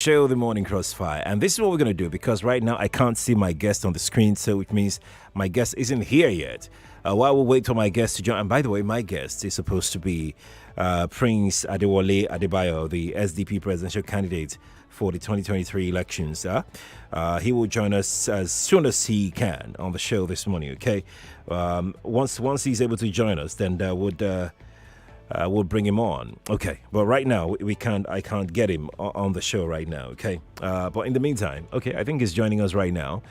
Show the morning crossfire, and this is what we're going to do because right now I can't see my guest on the screen, so which means my guest isn't here yet. While we wait for my guest to join, and by the way, my guest is supposed to be Prince Adebayo, the SDP presidential candidate for the 2023 elections. He will join us as soon as he can on the show this morning. Okay, once he's able to join us, then we'll bring him on. Okay, but right now I can't get him on the show right now. Okay, but in the meantime, okay, I think he's joining us right now.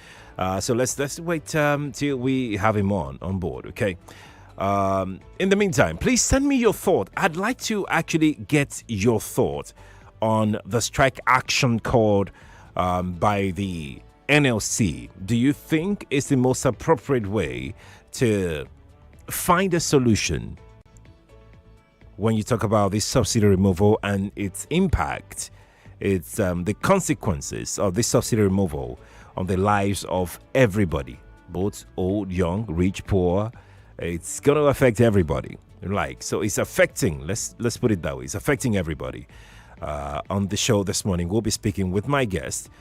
So let's wait till we have him on board. Okay. In the meantime, please send me your thought. I'd like to actually get your thought on the strike action called by the NLC. Do you think it's the most appropriate way to find a solution when you talk about this subsidy removal and its impact? It's the consequences of this subsidy removal on the lives of everybody, both old, young, rich, poor. It's going to affect everybody. So it's affecting, let's put it that way, it's affecting everybody. On the show this morning, we'll be speaking with my guest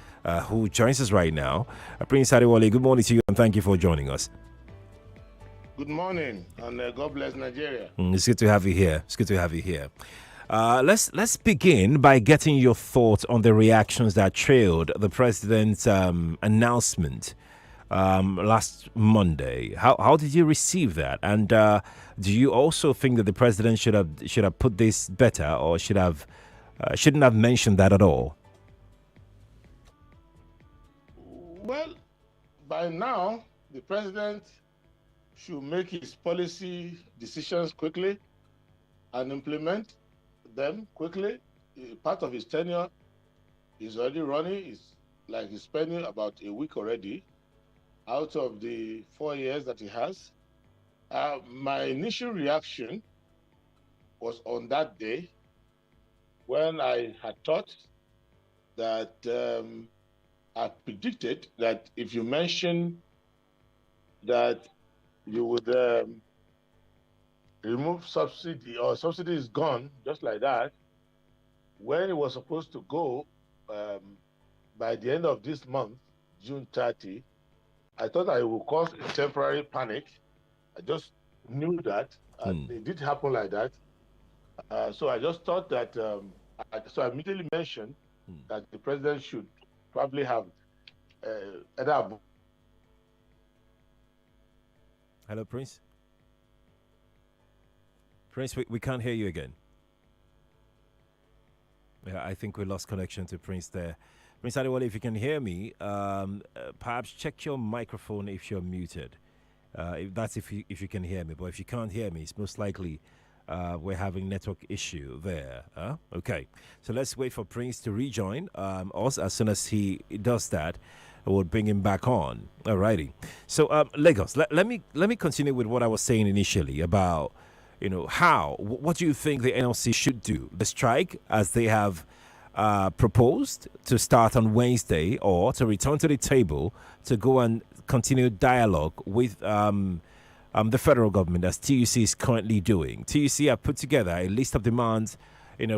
who joins us right now. Prince Adebayo, good morning to you and thank you for joining us. Good morning, and God bless Nigeria. It's good to have you here. It's good to have you here. Let's begin by getting your thoughts on the reactions that trailed the president's announcement last Monday. How did you receive that? And do you also think that the president should have put this better, or shouldn't have mentioned that at all? Well, by now, the president should make his policy decisions quickly and implement them quickly. Part of his tenure is already running. He's spending about a week already out of the 4 years that he has. My initial reaction was on that day when I had thought that I predicted that if you mention that you would remove subsidy, or subsidy is gone just like that, when it was supposed to go by the end of this month, June 30, I thought I would cause a temporary panic. I just knew that, and it did happen like that. So I just thought that, so I immediately mentioned that the president should probably have either. Hello, Prince. Prince, we can't hear you again. Yeah, I think we lost connection to Prince there. Prince Adebayo, if you can hear me, perhaps check your microphone if you're muted. If you can hear me. But if you can't hear me, it's most likely we're having network issue there. Okay, so let's wait for Prince to rejoin us. As soon as he does that, we'll bring him back on. Alrighty. So Lagos, let me continue with what I was saying initially about what do you think the NLC should do? The strike, as they have proposed to start on Wednesday, or to return to the table to go and continue dialogue with the federal government, as TUC is currently doing. TUC have put together a list of demands,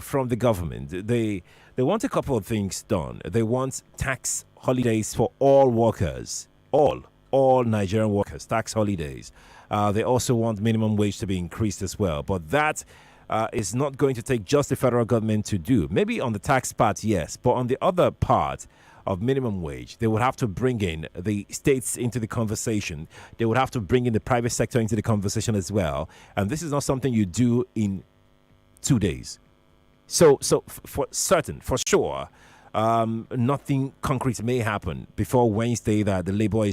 from the government. They want a couple of things done. They want tax holidays for all workers, all Nigerian workers, tax holidays. They also want minimum wage to be increased as well. But that is not going to take just the federal government to do. Maybe on the tax part, yes, but on the other part of minimum wage, they would have to bring in the states into the conversation. They would have to bring in the private sector into the conversation as well. And this is not something you do in 2 days. So for certain, for sure, nothing concrete may happen before Wednesday that the Labour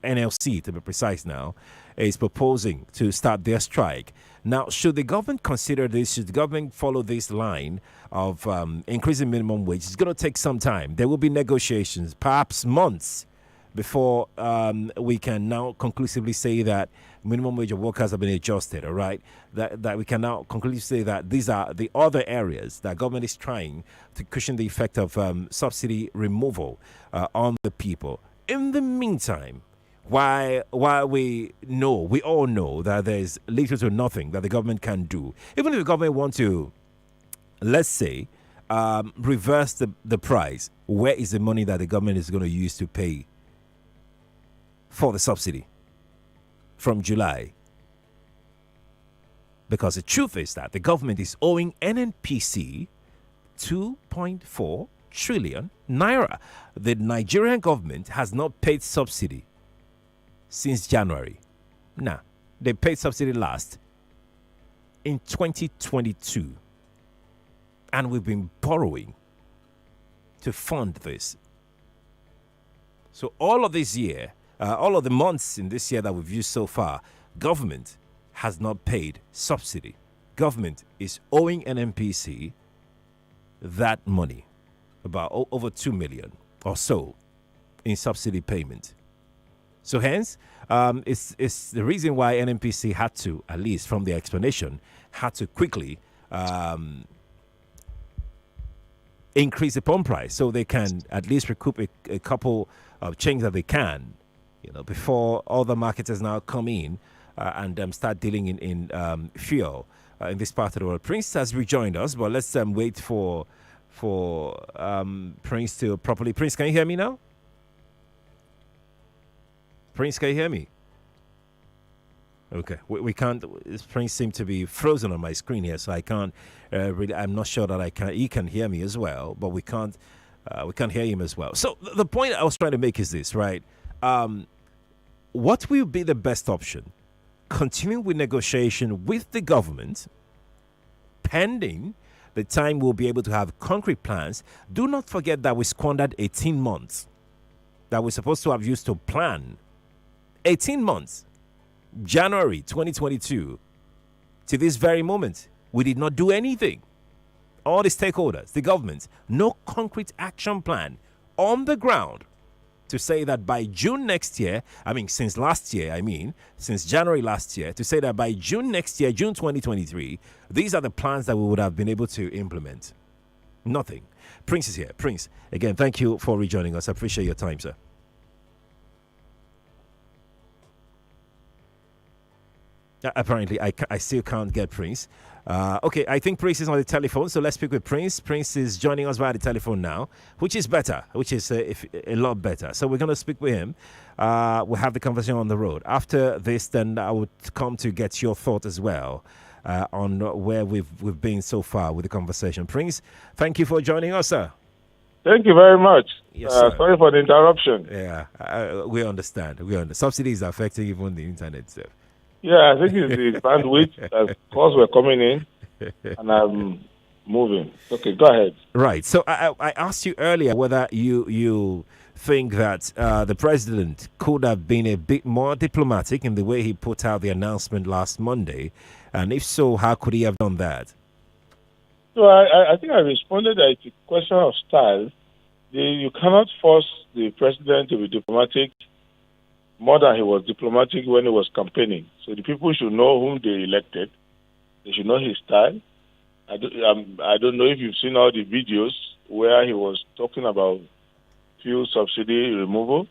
NLC, to be precise now, is proposing to start their strike. Now, should the government consider this? Should the government follow this line of increasing minimum wage? It's going to take some time. There will be negotiations, perhaps months, before we can now conclusively say that minimum wage of workers have been adjusted, all right? That we can now conclusively say that these are the other areas that government is trying to cushion the effect of subsidy removal on the people. In the meantime, while we all know that there's little to nothing that the government can do, even if the government wants to, let's say, reverse the price, where is the money that the government is going to use to pay for the subsidy from July? Because the truth is that the government is owing NNPC 2.4 trillion naira. The Nigerian government has not paid subsidy since January. Nah, they paid subsidy last in 2022. And we've been borrowing to fund this. So all of this year, all of the months in this year that we've used so far, government has not paid subsidy. Government is owing NNPC that money, about over 2 million or so in subsidy payment. So hence, it's the reason why NNPC had to, at least from the explanation, had to quickly increase the pump price so they can at least recoup a couple of change that they can, before other marketers now come in and start dealing in fuel in this part of the world. Prince has rejoined us, but let's wait for Prince to properly. Prince, can you hear me now? Prince, can you hear me? Okay, we can't. Prince seemed to be frozen on my screen here, so I can't really. I'm not sure that I can. He can hear me as well, but we can't hear him as well. So the point I was trying to make is this, right? What will be the best option? Continue with negotiation with the government, pending the time we'll be able to have concrete plans. Do not forget that we squandered 18 months that we're supposed to have used to plan. 18 months. January 2022 to this very moment, we did not do anything. All the stakeholders, the government, no concrete action plan on the ground to say that by June next year, since January last year, to say that by June next year, June 2023, these are the plans that we would have been able to implement. Nothing. Prince is here. Prince, again, thank you for rejoining us. I appreciate your time, sir. Apparently, I still can't get Prince. Okay, I think Prince is on the telephone, so let's speak with Prince. Prince is joining us via the telephone now, which is better, which is a lot better. So we're going to speak with him. We'll have the conversation on the road. After this, then I would come to get your thought as well on where we've been so far with the conversation. Prince, thank you for joining us, sir. Thank you very much. Yes, sir. Sorry for the interruption. Yeah, we understand. Subsidies are affecting even the internet itself. Yeah, I think it's the bandwidth. Calls were coming in, and I'm moving. Okay, go ahead. Right. So I asked you earlier whether you think that the president could have been a bit more diplomatic in the way he put out the announcement last Monday, and if so, how could he have done that? So I think I responded that it's a question of style. You cannot force the president to be diplomatic more than he was diplomatic when he was campaigning. So the people should know whom they elected. They should know his style. I don't know if you've seen all the videos where he was talking about fuel subsidy removal.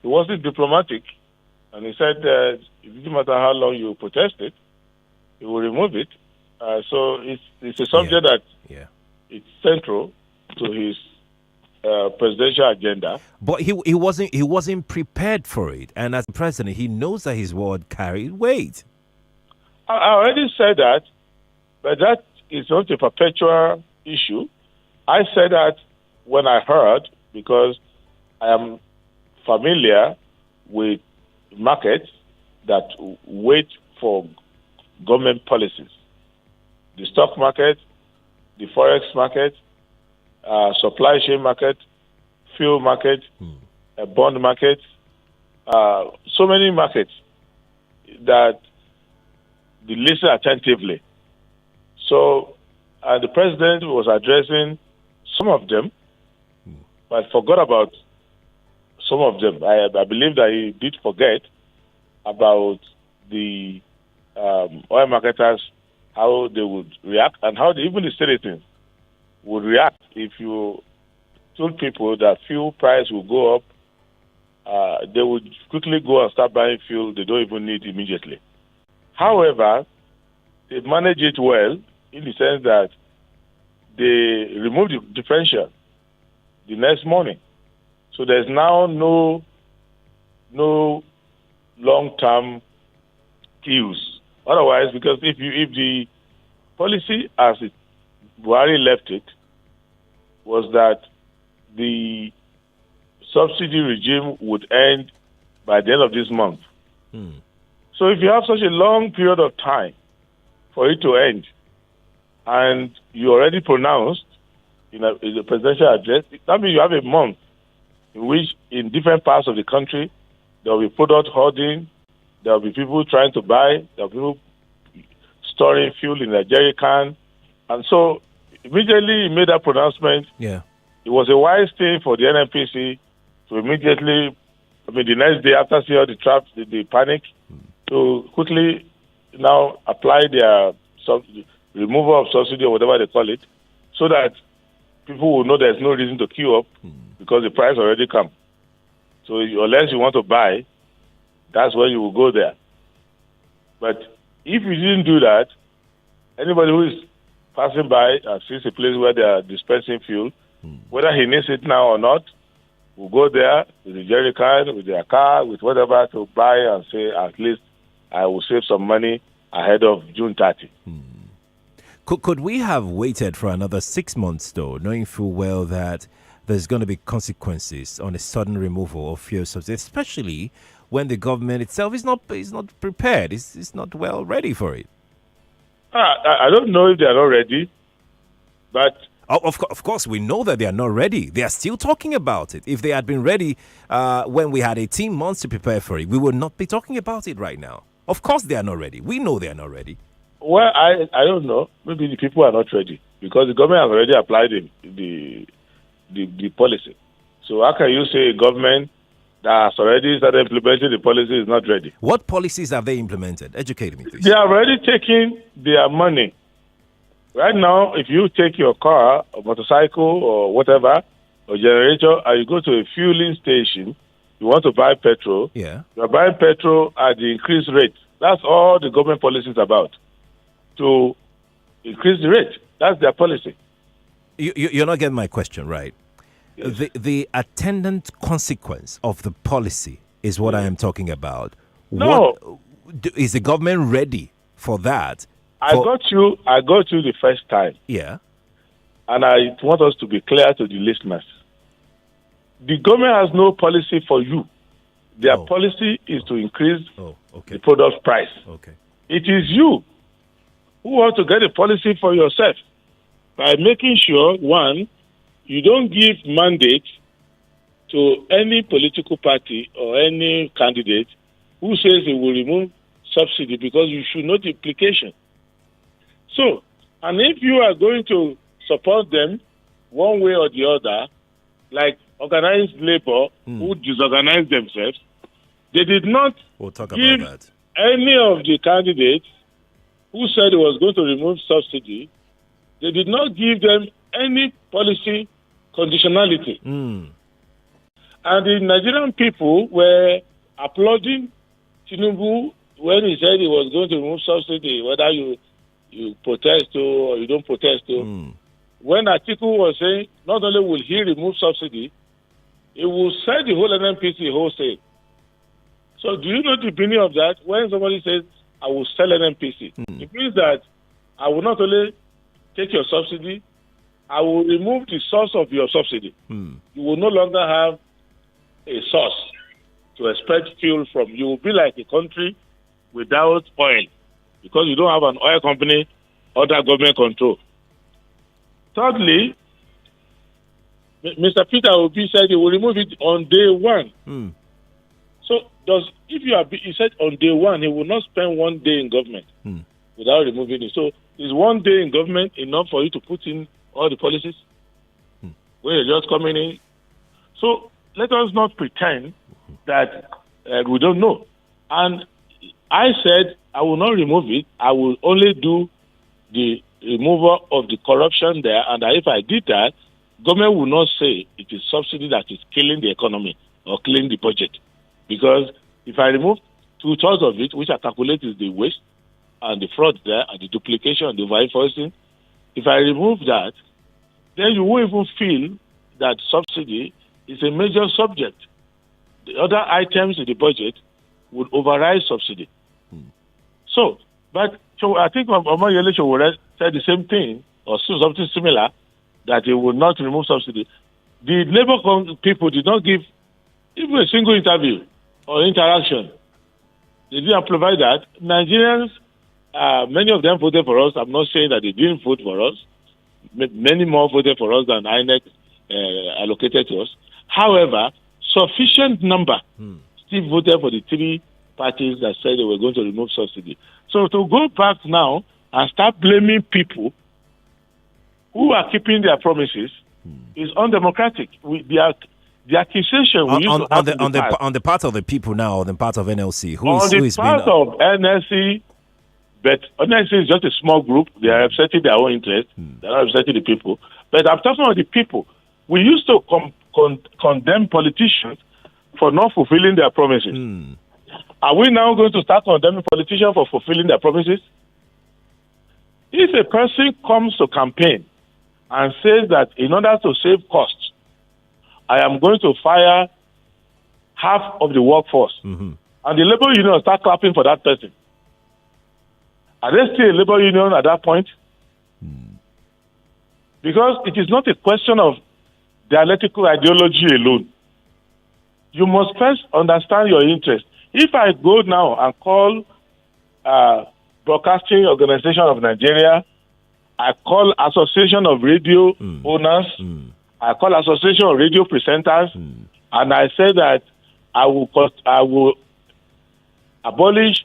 He wasn't diplomatic, and he said that it doesn't matter how long you protested, he will remove it. So it's a subject that it's central to his presidential agenda. But he wasn't prepared for it, and as president, he knows that his word carried weight. I already said that, but that is not a perpetual issue. I said that when I heard, because I am familiar with markets that wait for government policies. The stock market, the forex market, supply chain market, fuel market, bond market, so many markets that they listen attentively. So the president was addressing some of them, but forgot about some of them. I believe that he did forget about the oil marketers, how they would react, and how even the citizens would react if you told people that fuel price will go up. They would quickly go and start buying fuel they don't even need immediately. However, they manage it well in the sense that they removed the differential the next morning. So there's now no long-term queues. Otherwise, because if the policy as Buhari left it was that the subsidy regime would end by the end of this month. So if you have such a long period of time for it to end, and you already pronounced in the presidential address, that means you have a month in which in different parts of the country there will be product hoarding, there will be people trying to buy, there will be people storing fuel in a jerry can. And so immediately he made that pronouncement. Yeah. It was a wise thing for the NNPC to immediately, the next day after seeing all the panic, to quickly now apply their removal of subsidy or whatever they call it, so that people will know there's no reason to queue up because the price already come. So unless you want to buy, that's when you will go there. But if you didn't do that, anybody who is passing by and sees a place where they are dispensing fuel, whether he needs it now or not, will go there with a jerry can, with their car, with whatever to buy and say, at least I will save some money ahead of June 30. Could we have waited for another 6 months, though, knowing full well that there's going to be consequences on a sudden removal of fuel subsidy, especially when the government itself is not prepared, is not well ready for it? I don't know if they are not ready, but... Of course, we know that they are not ready. They are still talking about it. If they had been ready when we had 18 months to prepare for it, we would not be talking about it right now. Of course they are not ready. We know they are not ready. Well, I don't know. Maybe the people are not ready because the government has already applied the policy. So how can you say a government that has already started implementing the policy is not ready? What policies have they implemented? Educate me, please. They have already taken their money. Right now, if you take your car, or motorcycle, or whatever, or generator, and you go to a fueling station, you want to buy petrol, yeah, you're buying petrol at the increased rate. That's all the government policy is about, to increase the rate. That's their policy. You're not getting my question, right? Yes. The attendant consequence of the policy is what I am talking about. No. Is the government ready for that? I got you the first time. Yeah. And I want us to be clear to the listeners. The government has no policy for you. Their policy is to increase the product price. Okay. It is you who want to get a policy for yourself by making sure, one, you don't give mandate to any political party or any candidate who says he will remove subsidy, because you should know the implication. So, and if you are going to support them one way or the other, like organized labor who disorganized themselves, they did not give any of the candidates who said he was going to remove subsidy, they did not give them any policy conditionality. And the Nigerian people were applauding Tinubu when he said he was going to remove subsidy, whether you protest or you don't protest. When Atiku was saying not only will he remove subsidy, it will set the whole NNPC wholesale. So do you know the meaning of that? When somebody says, I will sell NNPC, it means that I will not only take your subsidy, I will remove the source of your subsidy. You will no longer have a source to expect fuel from. You will be like a country without oil, because you don't have an oil company under government control. Thirdly, Mr. Peter Obi said he will remove it on day one. So he said on day one, he will not spend 1 day in government without removing it. So is 1 day in government enough for you to put in all the policies when you're just coming in? So let us not pretend that we don't know. And I said I will not remove it. I will only do the removal of the corruption there. And if I did that, government will not say it is subsidy that is killing the economy or killing the budget. Because if I remove 2/3 of it, which I calculate is the waste and the fraud there and the duplication and the over-invoicing, if I remove that, then you won't even feel that subsidy is a major subject. The other items in the budget would override subsidy. So I think Omoyele Sowore said the same thing, or something similar, that he would not remove subsidy. The Labour people did not give even a single interview or interaction. They didn't provide that. Nigerians, many of them voted for us. I'm not saying that they didn't vote for us. Many more voted for us than INEC allocated to us. However, sufficient number still voted for the three parties that said they were going to remove subsidy. So to go back now and start blaming people who are keeping their promises is undemocratic. The accusation on the part of the people now, on the part of NLC, who is part of NLC, but NLC is just a small group. They are representing their own interest. They are not representing the people. But I'm talking about the people. We used to condemn politicians for not fulfilling their promises. Are we now going to start condemning politicians for fulfilling their promises? If a person comes to campaign and says that in order to save costs, I am going to fire half of the workforce, and the labor union start clapping for that person, are they still a labor union at that point? Because it is not a question of dialectical ideology alone. You must first understand your interest. If I go now and call Broadcasting Organization of Nigeria, I call Association of Radio Owners, I call Association of Radio Presenters, and I say that I will abolish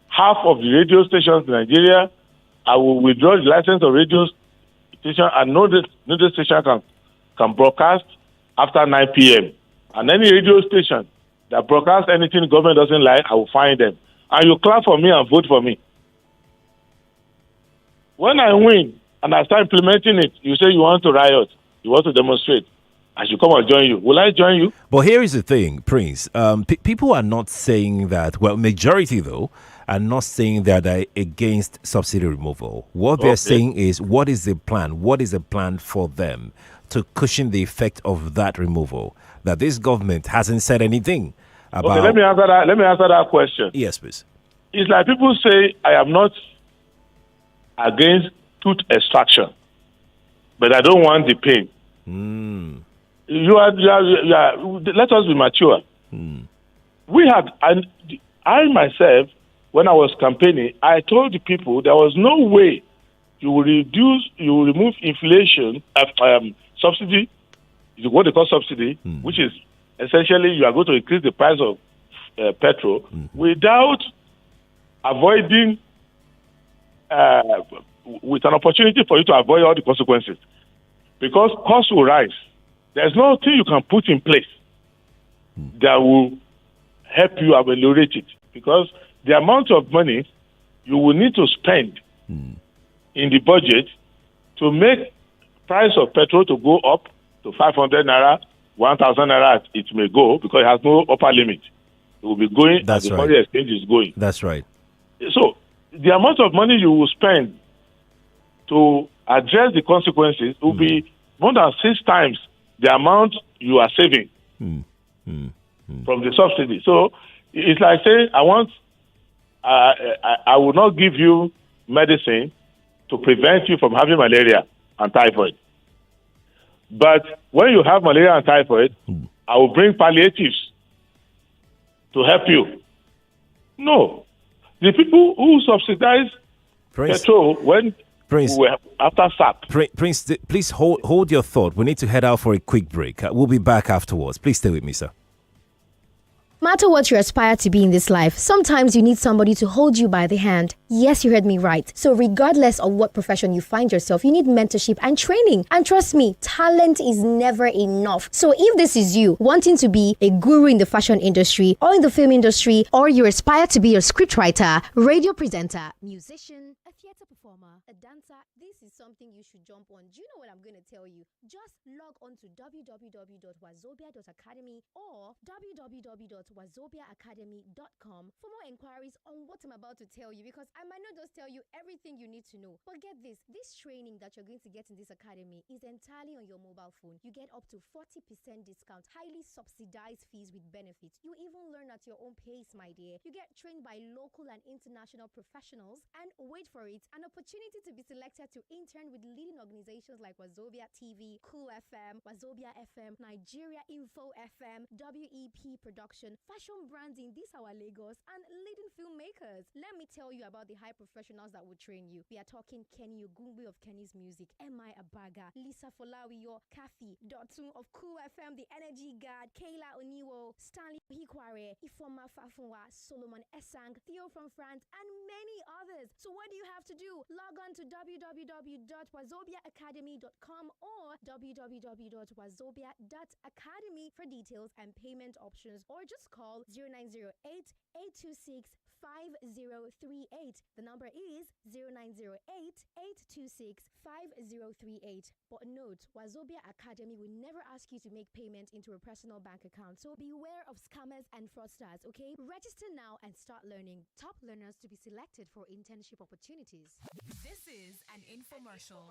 half of the radio stations in Nigeria. I will withdraw the license of radio station, and no station can broadcast after 9 p.m. And any radio station that broadcasts anything the government doesn't like, I will fine them. And you clap for me and vote for me. When I win and I start implementing it, you say you want to riot, you want to demonstrate. I should come and join you. Will I join you? But here is the thing, Prince. People are not saying that, well, majority though, are not saying that they're against subsidy removal. What they're saying is, what is the plan? What is the plan for them to cushion the effect of that removal? That this government hasn't said anything about. Okay, let me answer that question. Yes, please. It's like people say, I am not against tooth extraction, but I don't want the pain. Let us be mature. I myself, when I was campaigning, I told the people there was no way you will remove inflation, subsidy, what they call subsidy, which is essentially you are going to increase the price of petrol without avoiding, with an opportunity for you to avoid all the consequences. Because costs will rise. There's nothing you can put in place that will help you ameliorate it. Because the amount of money you will need to spend in the budget to make price of petrol to go up to 500 naira, 1,000 naira, it may go because it has no upper limit. It will be going as the foreign exchange is going. That's right. So the amount of money you will spend to address the consequences will be more than 6 times the amount you are saving from the subsidy. So it's like saying, I will not give you medicine to prevent you from having malaria and typhoid. But when you have malaria and typhoid, I will bring palliatives to help you. No. The people who subsidize petrol when we were after SAP. Prince, please hold your thought. We need to head out for a quick break. We'll be back afterwards. Please stay with me, sir. No matter what you aspire to be in this life, sometimes you need somebody to hold you by the hand. Yes, you heard me right. So regardless of what profession you find yourself, you need mentorship and training. And trust me, talent is never enough. So if this is you, wanting to be a guru in the fashion industry or in the film industry, or you aspire to be a scriptwriter, radio presenter, musician, a theater performer, performer, a dancer, this is something you should jump on. Do you know what I'm going to tell you? Just log on to www.wazobia.academy or www.wazobiaacademy.com for more inquiries on what I'm about to tell you, because I might not just tell you everything you need to know. But get this training that you're going to get in this academy is entirely on your mobile phone. You get up to 40% discount, highly subsidized fees with benefits. You even learn at your own pace, my dear. You get trained by local and international professionals, and wait for it, an opportunity to be selected to intern with leading organizations like Wazobia TV, Cool FM, Wazobia FM, Nigeria Info FM, WEP Production, Fashion Branding, This Our Lagos, and leading filmmakers. Let me tell you about the high professionals that will train you. We are talking Kenny Ogungbe of Kenny's Music, M.I. Abaga, Lisa Folawiyo, Kathy Dotun of Cool FM, The Energy God, Kayla Oniwo, Stanley Hikware, Ifoma Fafunwa, Solomon Esang, Theo from France, and many others. So what do you have to do? Log on to www.wazobiaacademy.com or www.wazobia.academy for details and payment options, or just call 0908 826 5038. The number is 0908 826 5038. But note, Wazobia Academy will never ask you to make payment into a personal bank account, so beware of scammers and fraudsters, okay? Register now and start learning. Top learners to be selected for internship opportunities. This is an infomercial.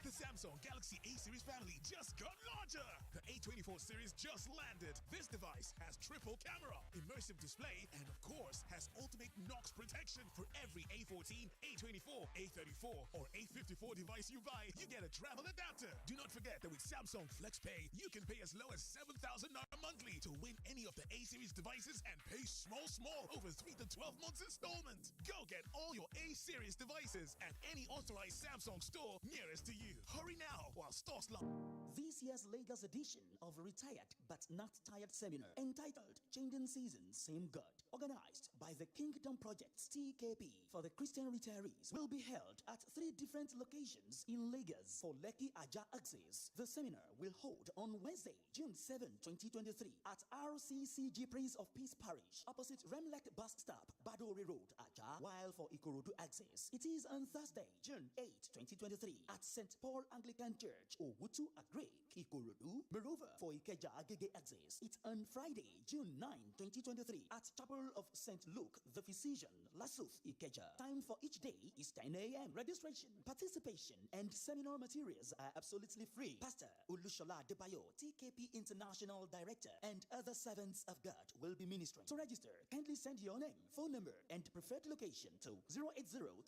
The Samsung Galaxy A series family just got larger. The A24 series just landed. This device has triple camera, immersive display, and of course has ultimate NOx protection. For every A14, A24, A34, or A54 device you buy, you get a travel adapter. Do not forget that with Samsung FlexPay, you can pay as low as 7,000 naira monthly to win any of the A series devices and pay small over 3 to 12 months installment. Go get all your A series devices at any authorized Samsung store nearest to you. Hurry now while stocks last. This year's Lagos edition of Retired But Not Tired seminar, entitled Changing Seasons, Same God, organized by the Kingdom Project's TKP for the Christian retirees, will be held at 3 different locations in Lagos for Lekki Aja access. The seminar will hold on Wednesday, June 7, 2023 at RCCG Prince of Peace Parish, opposite Remlek Bus Stop, Badore Road, Aja, while for Ikorodu access, it is on Thursday, June 8, 2023 at St. Paul Anglican Church, Owutu Agrek, Ikorodu. Moreover, for Ikeja Agege access, it's on Friday, June 9, 2023 at Chapel of St. Luke the Physician, Lasuf, Ikeja. Time for each day is 10 a.m. Registration, participation, and seminar materials are absolutely free. Pastor Olushola Adebayo, TKP International Director, and other servants of God will be ministering. To register, kindly send your name, phone number, and preferred location to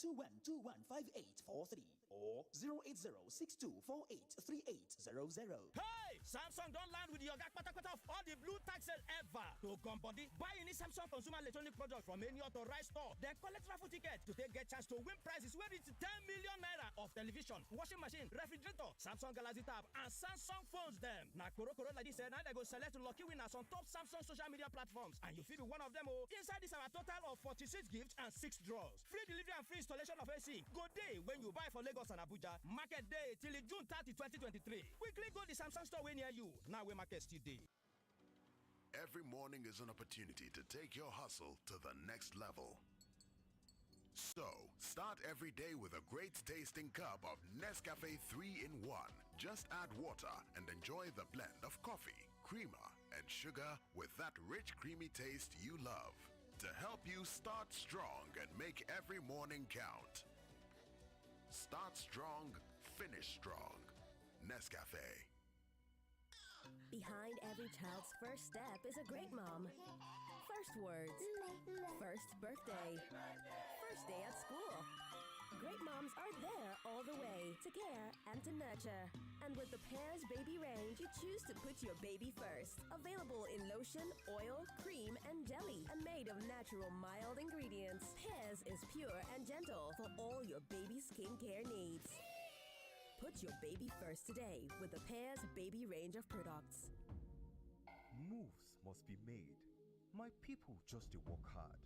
080-2121-5843 or 080-6248-3800. Hey! Samsung don't land with your kpatakpata of all the blue tax sale ever. To come body, buy any Samsung consumer electronic product from any authorized store. Then collect raffle ticket to get chance to win prizes where it's 10 million naira of television, washing machine, refrigerator, Samsung Galaxy Tab, and Samsung phones them. Now, Koro like this, now they go select lucky winners on top Samsung social media platforms. And you feel be one of them. Oh, inside this our total of 46 gifts and 6 draws. Free delivery and free installation of AC. Go day when you buy for Lagos and Abuja. Market day till June 30, 2023. Quickly go to Samsung store way near you. Now we market still day. Every morning is an opportunity to take your hustle to the next level. So, start every day with a great tasting cup of Nescafe 3-in-1. Just add water and enjoy the blend of coffee, creamer, and sugar with that rich, creamy taste you love. To help you start strong and make every morning count. Start strong, finish strong. Nescafe. Behind every child's first step is a great mom. First words, first birthday, first day at school. Great moms are there all the way to care and to nurture. And with the Pears Baby range, you choose to put your baby first. Available in lotion, oil, cream, and jelly, and made of natural mild ingredients. Pears is pure and gentle for all your baby skincare needs. Put your baby first today with the Pears Baby range of products. Moves must be made. My people just to work hard.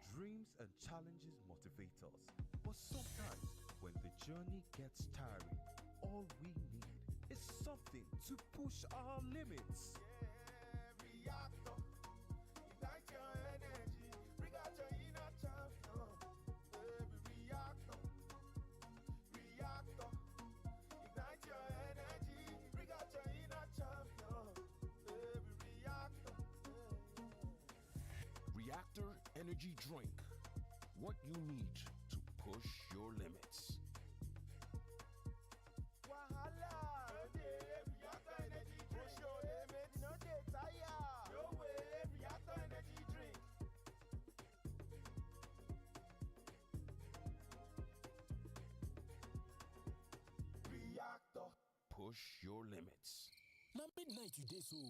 Dreams and challenges motivate us. But sometimes, when the journey gets tiring, all we need is something to push our limits. energy drink. What you need to push your limits. Push your limits. Now midnight you dey so.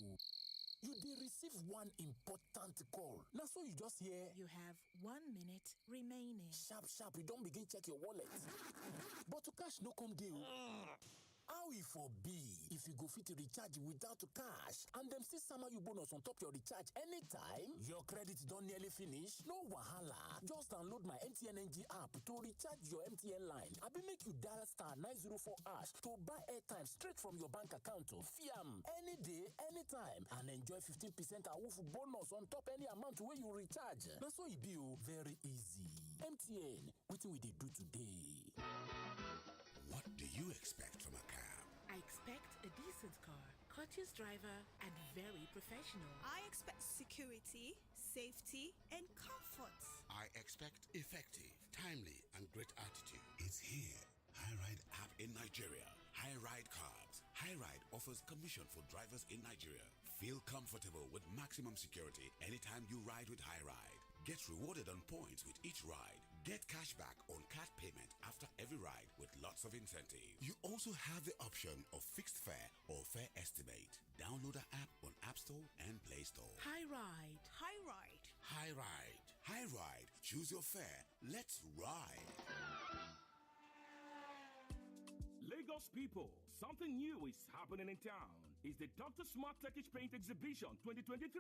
You dey receive one important call. Now so you just hear. You have 1 minute remaining. Sharp, you don't begin check your wallet. But to cash no come deal. How e for be if you go fit recharge without cash and them still sama you bonus on top your recharge anytime? Your credit don nearly finish? No wahala. Just download my MTN NG app to recharge your MTN line. Abi make you dial star 904 hash to buy airtime straight from your bank account to Fiam any day, anytime, and enjoy 15% awoof bonus on top any amount where you recharge. Na so e be very easy. MTN, wetin we dey do today? What do you expect from a cab? I expect a decent car, courteous driver, and very professional. I expect security, safety, and comfort. I expect effective, timely, and great attitude. It's here. Hi-Ride app in Nigeria. Hi-Ride Cars. Hi-Ride offers commission for drivers in Nigeria. Feel comfortable with maximum security anytime you ride with Hi-Ride. Get rewarded on points with each ride. Get cash back on card payment after every ride with lots of incentives. You also have the option of fixed fare or fare estimate. Download the app on App Store and Play Store. Hi-Ride. Hi-Ride. Hi-Ride. Hi-Ride. Choose your fare. Let's ride. Lagos people, something new is happening in town. It's the Dr. Smart Turkish Paint Exhibition 2023.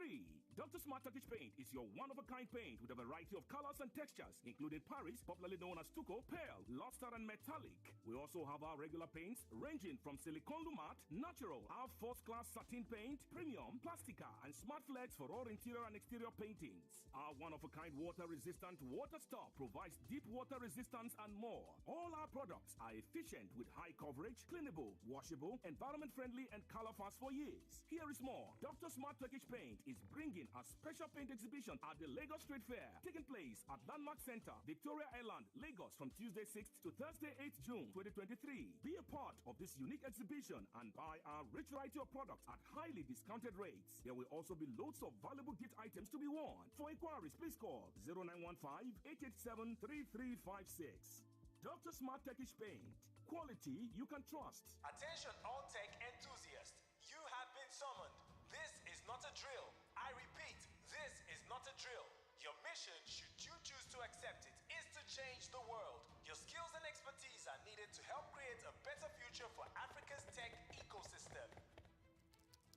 Dr. Smart Turkish Paint is your one-of-a-kind paint with a variety of colors and textures, including Paris, popularly known as stucco, pearl, luster, and metallic. We also have our regular paints ranging from silicone lumat, natural, our first-class satin paint, premium, plastica, and smart flex for all interior and exterior paintings. Our one-of-a-kind water-resistant water stop provides deep water resistance and more. All our products are efficient with high coverage, cleanable, washable, environment-friendly, and color-fast for years. Here is more. Dr. Smart Turkish Paint is bringing a special paint exhibition at the Lagos Street Fair, taking place at Landmark Center, Victoria Island, Lagos, from Tuesday 6th to Thursday 8th June 2023. Be a part of this unique exhibition and buy our rich variety of products at highly discounted rates. There will also be loads of valuable gift items to be won. For inquiries, please call 0915-887-3356. Dr. Smart Turkish Paint. Quality you can trust. Attention all tech enthusiasts. You have been summoned. This is not a drill. I repeat, this is not a drill. Your mission, should you choose to accept it, is to change the world. Your skills and expertise are needed to help create a better future for Africa's tech ecosystem.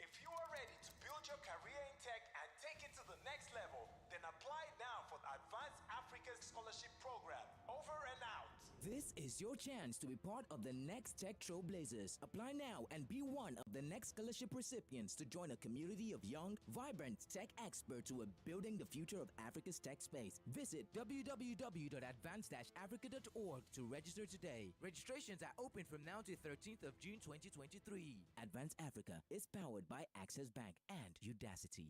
If you are ready to build your career in tech and take it to the next level, then apply now for the Advanced Africa Scholarship Program. Over and out. This is your chance to be part of the next Tech Trailblazers. Apply now and be one of the next scholarship recipients to join a community of young, vibrant tech experts who are building the future of Africa's tech space. Visit www.advance-africa.org to register today. Registrations are open from now to 13th of June 2023. Advance Africa is powered by Access Bank and Udacity.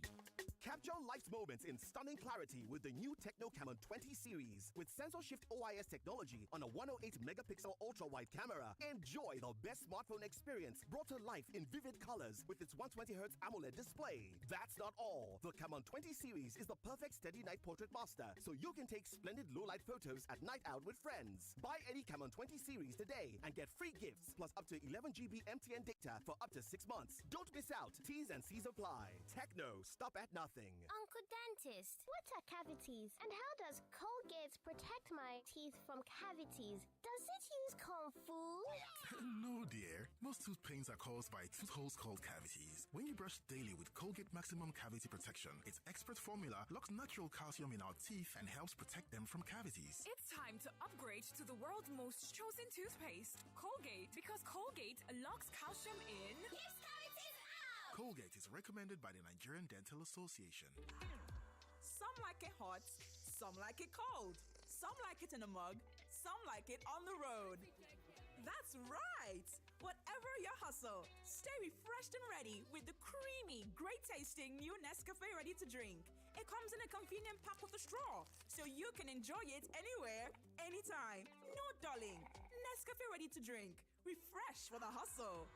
Capture life's moments in stunning clarity with the new Techno Camon 20 series. With sensor shift OIS technology on a 108 megapixel ultra-wide camera, enjoy the best smartphone experience brought to life in vivid colors with its 120Hz AMOLED display. That's not all. The Camon 20 series is the perfect steady night portrait master, so you can take splendid low-light photos at night out with friends. Buy any Camon 20 series today and get free gifts plus up to 11 GB MTN data for up to 6 months. Don't miss out. T's and C's apply. Techno, stop at nothing. Uncle Dentist, what are cavities? And how does Colgate protect my teeth from cavities? Does it use Kung Fu? No, dear. Most tooth pains are caused by tooth holes called cavities. When you brush daily with Colgate Maximum Cavity Protection, its expert formula locks natural calcium in our teeth and helps protect them from cavities. It's time to upgrade to the world's most chosen toothpaste, Colgate, because Colgate locks calcium in. Keeps cavities out! Colgate is recommended by the Nigerian Dental Association. Some like it hot, some like it cold, some like it in a mug, some like it on the road. That's right. Whatever your hustle, stay refreshed and ready with the creamy, great-tasting new Nescafe Ready to Drink. It comes in a convenient pack with a straw, so you can enjoy it anywhere, anytime. No dulling. Nescafe Ready to Drink. Refresh for the hustle.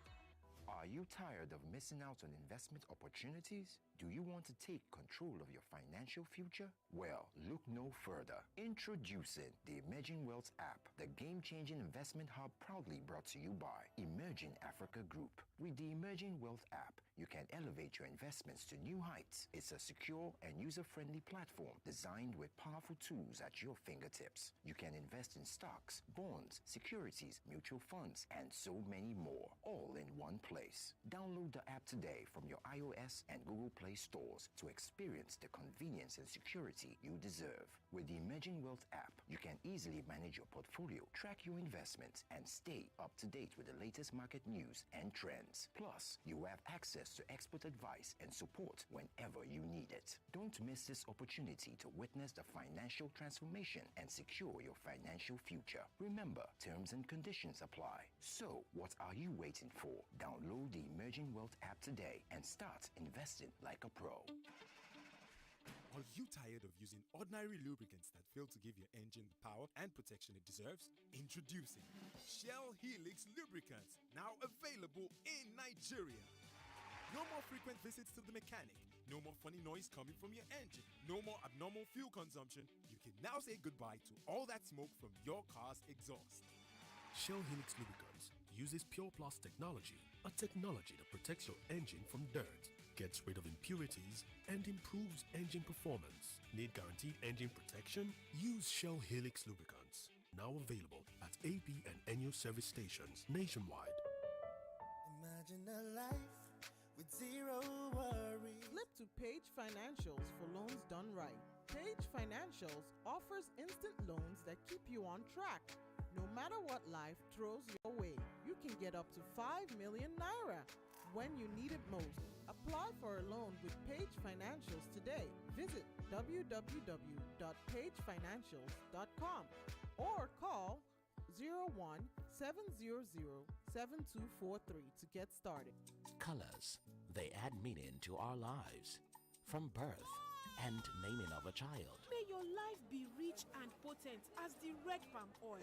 Are you tired of missing out on investment opportunities? Do you want to take control of your financial future? Well, look no further. Introducing the Emerging Wealth app, the game-changing investment hub proudly brought to you by Emerging Africa Group. With the Emerging Wealth app, you can elevate your investments to new heights. It's a secure and user-friendly platform designed with powerful tools at your fingertips. You can invest in stocks, bonds, securities, mutual funds, and so many more, all in one place. Download the app today from your iOS and Google Play stores to experience the convenience and security you deserve. With the Emerging Wealth app, you can easily manage your portfolio, track your investments, and stay up to date with the latest market news and trends. Plus, you have access to expert advice and support whenever you need it. Don't miss this opportunity to witness the financial transformation and secure your financial future. Remember, terms and conditions apply. So, what are you waiting for? Download the Emerging Wealth app today and start investing like a pro. Are you tired of using ordinary lubricants that fail to give your engine the power and protection it deserves? Introducing Shell Helix Lubricants, now available in Nigeria. No more frequent visits to the mechanic. No more funny noise coming from your engine. No more abnormal fuel consumption. You can now say goodbye to all that smoke from your car's exhaust. Shell Helix Lubricants uses Pure Plus technology, a technology that protects your engine from dirt, gets rid of impurities, and improves engine performance. Need guaranteed engine protection? Use Shell Helix Lubricants. Now available at AP and NU service stations nationwide. Imagine a life with zero worries. Flip to Page Financials for loans done right. Page Financials offers instant loans that keep you on track. No matter what life throws your way, you can get up to 5 million naira when you need it most. Apply for a loan with Page Financials today. Visit www.pagefinancials.com or call 01-700-7243 to get started. Colors, they add meaning to our lives. From birth and naming of a child. May your life be rich and potent as the red palm oil.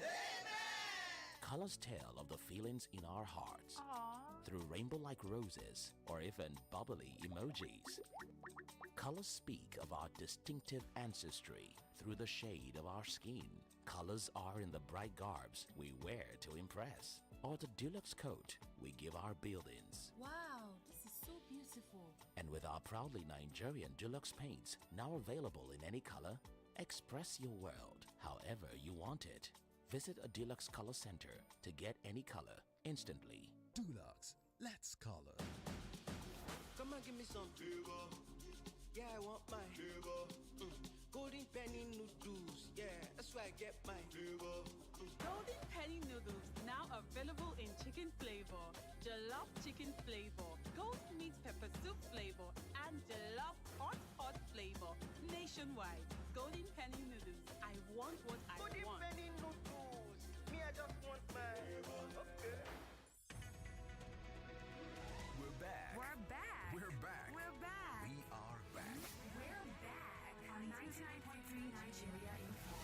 Colors tell of the feelings in our hearts. Aww. Through rainbow-like roses or even bubbly emojis. Colors speak of our distinctive ancestry through the shade of our skin. Colors are in the bright garbs we wear to impress, or the deluxe coat we give our buildings. Wow, this is so beautiful. And with our proudly Nigerian deluxe paints now available in any color, express your world however you want it. Visit a Deluxe Color Center to get any color instantly. Dulux, let's color. Come on, give me some sugar. Yeah, I want my sugar. Golden penny noodles. Yeah, that's where I get my sugar. Golden penny noodles now available in chicken flavor, jollof chicken flavor, goat meat pepper soup flavor, and jollof hot flavor nationwide. Golden penny noodles. I want what I want. Golden penny noodles. Me, I just want my. Okay. We're back. We're back. We're back. We're back. We are back. We're back on 99.3 Nigeria Info.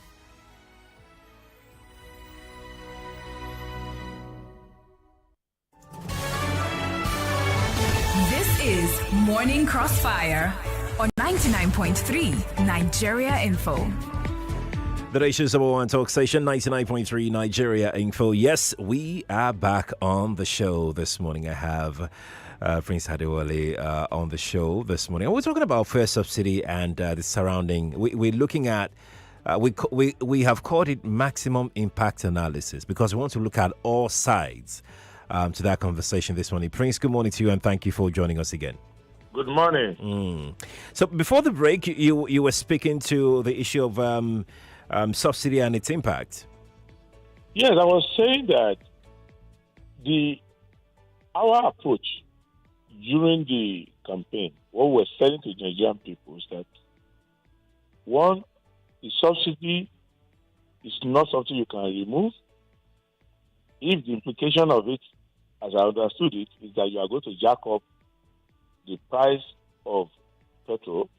This is Morning Crossfire on 99.3 Nigeria Info. The nation's number one talk station, 99.3 Nigeria Info. Yes, we are back on the show this morning. I have Prince Adebayo on the show this morning. And we're talking about first subsidy and the surrounding. We're looking at, we have called it maximum impact analysis because we want to look at all sides to that conversation this morning. Prince, good morning to you and thank you for joining us again. Good morning. So before the break, you were speaking to the issue of subsidy and its impact. Yes, I was saying that our approach during the campaign, what we're saying to Nigerian people is that, one, the subsidy is not something you can remove. if the implication of it, as I understood it, is that you are going to jack up the price of petrol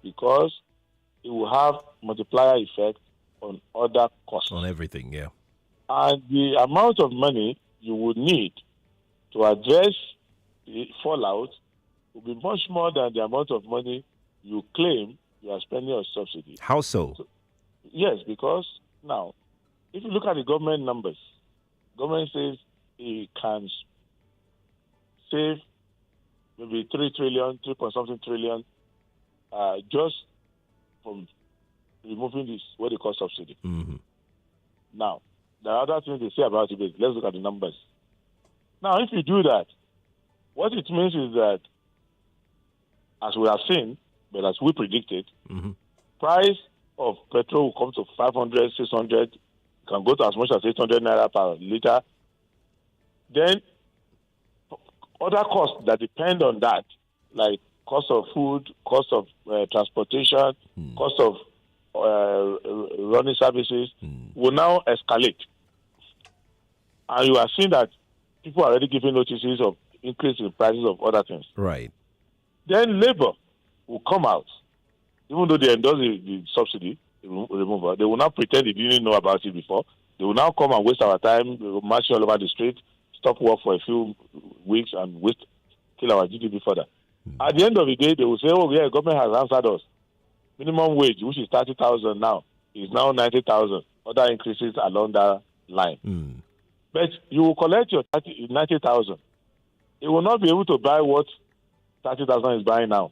because it will have multiplier effect on other costs. On everything, yeah. And the amount of money you would need to address the fallout will be much more than the amount of money you claim you are spending on subsidy. How so? Yes, because now, if you look at the government numbers, government says it can save maybe 3 trillion, 3 point something trillion, just from removing this, what they call subsidy. Mm-hmm. Now, there are other things they say about it, but let's look at the numbers. Now, if you do that, what it means is that, as we have seen, but as we predicted, price of petrol will come to 500, 600, can go to as much as 800 naira per liter. Then, other costs that depend on that, like cost of food, cost of transportation, cost of running services, will now escalate. And you are seeing that people are already giving notices of increase in prices of other things. Right. Then labor will come out, even though they endorse the subsidy removal. They will now pretend they didn't know about it before. They will now come and waste our time, march all over the street, stop work for a few weeks, and kill our GDP further. At the end of the day, they will say, "Oh yeah, government has answered us. Minimum wage, which is 30,000 now, is now 90,000. Other increases along that line." But you will collect your 90,000. It will not be able to buy what 30,000 is buying now.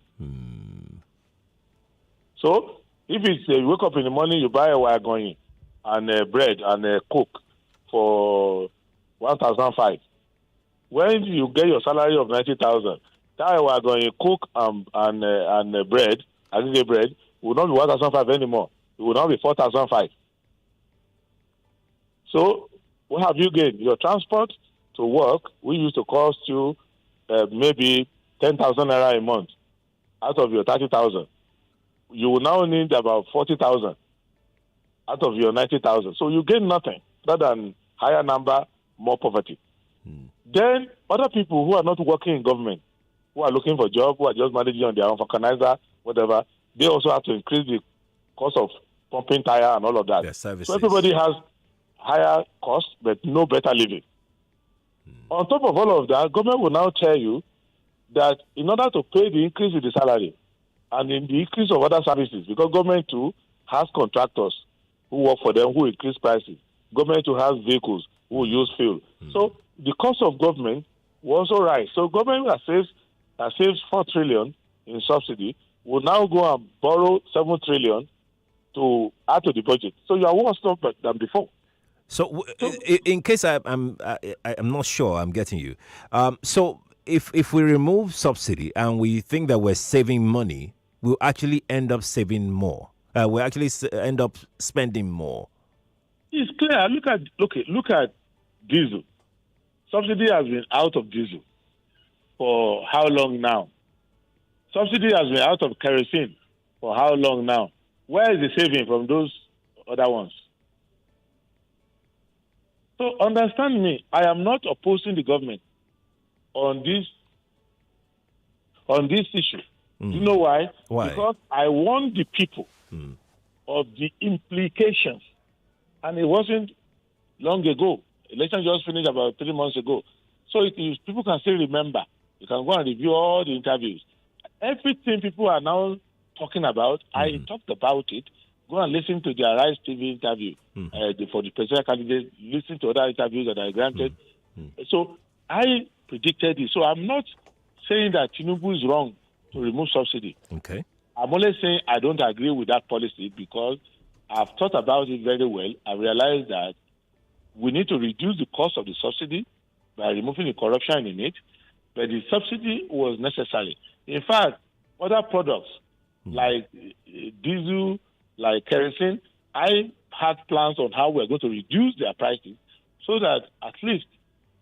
So, if it's you wake up in the morning, you buy a wagon and bread and Coke for 1,500. When you get your salary of 90,000, that wagon Coke and bread, aggregate bread, will not be 1,500 anymore. It will now be 4,500. So, what have you gained? Your transport to work, we used to cost you maybe 10,000 naira a month out of your 30,000. You will now need about 40,000 out of your 90,000. So you gain nothing other than higher number, more poverty. Then other people who are not working in government, who are looking for job, who are just managing on their own, vulcanizer, whatever, they also have to increase the cost of pumping tire and all of that. Their services. So everybody has higher costs, but no better living. On top of all of that, government will now tell you that in order to pay the increase in the salary and in the increase of other services, because government too has contractors who work for them who increase prices. Government too has vehicles who use fuel. So the cost of government will also rise. So government that saves 4 trillion in subsidy will now go and borrow 7 trillion to add to the budget. So you are worse off than before. So, in case I'm not sure I'm getting you. So, if we remove subsidy and we think that we're saving money, we'll actually end up saving more. We'll actually end up spending more. It's clear. Look at diesel. Subsidy has been out of diesel for how long now? Subsidy has been out of kerosene for how long now? Where is the saving from those other ones? So understand me, I am not opposing the government on this issue. You know why? Why? Because I warn the people of the implications. And it wasn't long ago. Election just finished about 3 months ago. So people can still remember. You can go and review all the interviews. Everything people are now talking about, I talked about it. Go and listen to the Arise TV interview for the presidential candidate. Listen to other interviews that I granted. So I predicted it. So I'm not saying that Tinubu is wrong to remove subsidy. Okay. I'm only saying I don't agree with that policy because I've thought about it very well. I realized that we need to reduce the cost of the subsidy by removing the corruption in it. But the subsidy was necessary. In fact, other products like diesel, like kerosene, I had plans on how we're going to reduce their prices so that at least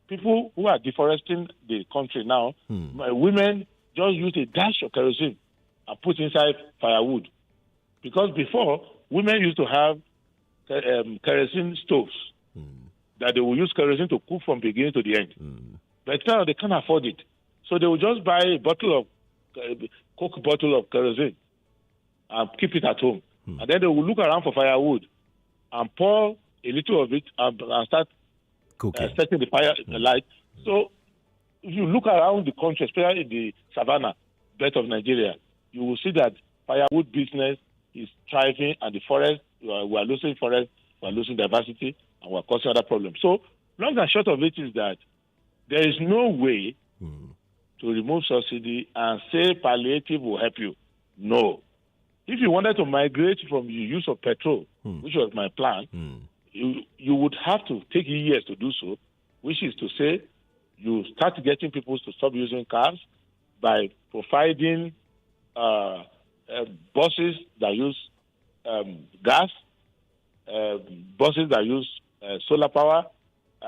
people who are deforesting the country now, women just use a dash of kerosene and put inside firewood. Because before, women used to have kerosene stoves that they will use kerosene to cook from beginning to the end. But now they can't afford it. So they will just buy a Coke bottle of kerosene and keep it at home. And then they will look around for firewood and pour a little of it and start setting the fire light. So if you look around the country, especially in the savannah belt of Nigeria, you will see that firewood business is thriving, and the forest, we are losing forest, we are losing diversity, and we are causing other problems. So long and short of it is that there is no way to remove subsidy and say palliative will help you. No. If you wanted to migrate from the use of petrol, which was my plan, you would have to take years to do so, which is to say you start getting people to stop using cars by providing buses that use gas, buses that use solar power.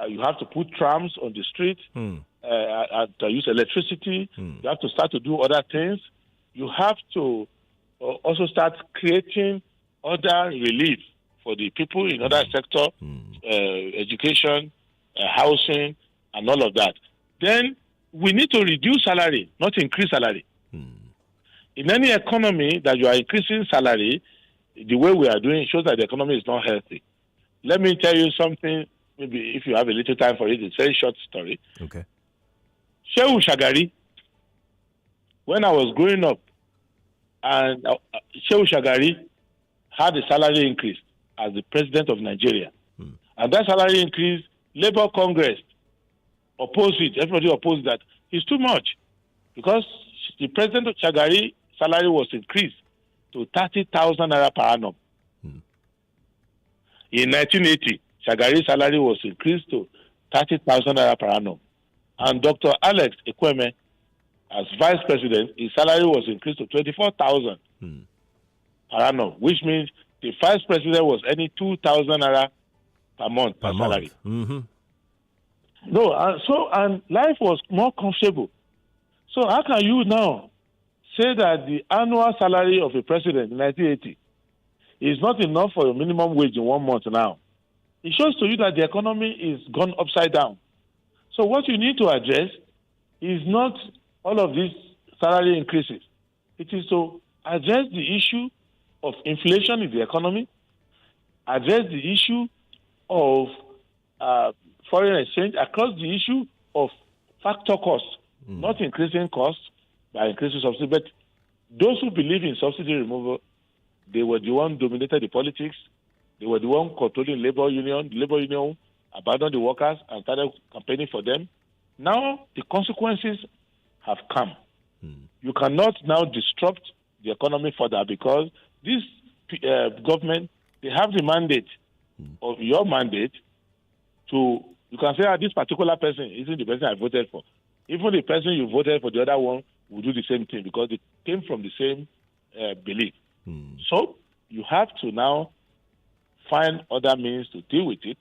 You have to put trams on the street that use electricity. You have to start to do other things. You have to also start creating other relief for the people in other sector, education, housing, and all of that. Then we need to reduce salary, not increase salary. In any economy that you are increasing salary, the way we are doing it shows that the economy is not healthy. Let me tell you something, maybe if you have a little time for it, it's a very short story. Okay. Shehu Shagari, when I was growing up, and Shehu Shagari had a salary increase as the president of Nigeria. And that salary increase, Labour Congress opposed it. Everybody opposed that. It's too much. Because the president of Shagari salary was increased to 30,000 naira per annum. In 1980, Shagari's salary was increased to 30,000 naira per annum. And Dr. Alex Ekweme, as vice president, his salary was increased to 24,000 per annum, which means the vice president was earning 2,000 naira per month per salary. No, and life was more comfortable. So how can you now say that the annual salary of a president in 1980 is not enough for a minimum wage in 1 month now? It shows to you that the economy is gone upside down. So what you need to address is not all of these salary increases. It is to address the issue of inflation in the economy, address the issue of foreign exchange, across the issue of factor costs, not increasing costs by increasing subsidy. But those who believe in subsidy removal, they were the one dominated the politics. They were the one controlling labor union. The labor union abandoned the workers and started campaigning for them. Now the consequences have come. You cannot now disrupt the economy further because this government, they have the mandate of your mandate to, you can say, this particular person isn't the person I voted for. Even the person you voted for, the other one will do the same thing because they came from the same belief. So you have to now find other means to deal with it.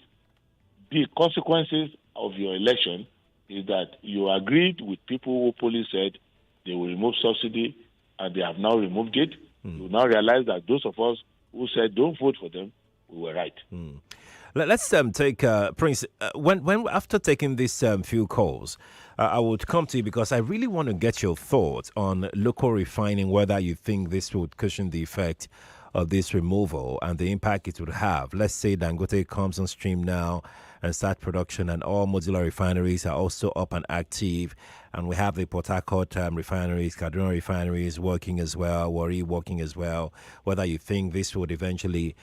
The consequences of your election is that you agreed with people who police said they will remove subsidy, and they have now removed it. You now realize that those of us who said don't vote for them, we were right. Let's take Prince. When after taking these few calls, I would come to you because I really want to get your thoughts on local refining. Whether you think this would cushion the effect of this removal and the impact it would have. Let's say Dangote comes on stream now and start production, and all modular refineries are also up and active. And we have the Port Harcourt refineries, Kaduna refineries working as well, Warri working as well. Whether you think this would eventually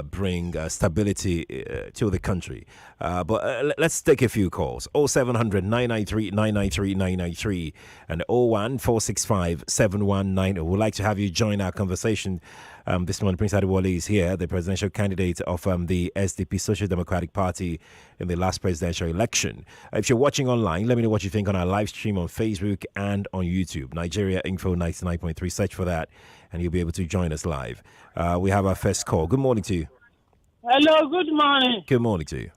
bring stability to the country. But let's take a few calls. 0700 993 993 993 and 01465 7190. We'd like to have you join our conversation. This morning, Prince Adebayo is here, the presidential candidate of the SDP Social Democratic Party in the last presidential election. If you're watching online, let me know what you think on our live stream on Facebook and on YouTube. Nigeria Info 99.3. Search for that, and you'll be able to join us live. We have our first call. Good morning to you. Hello, good morning. Good morning to you.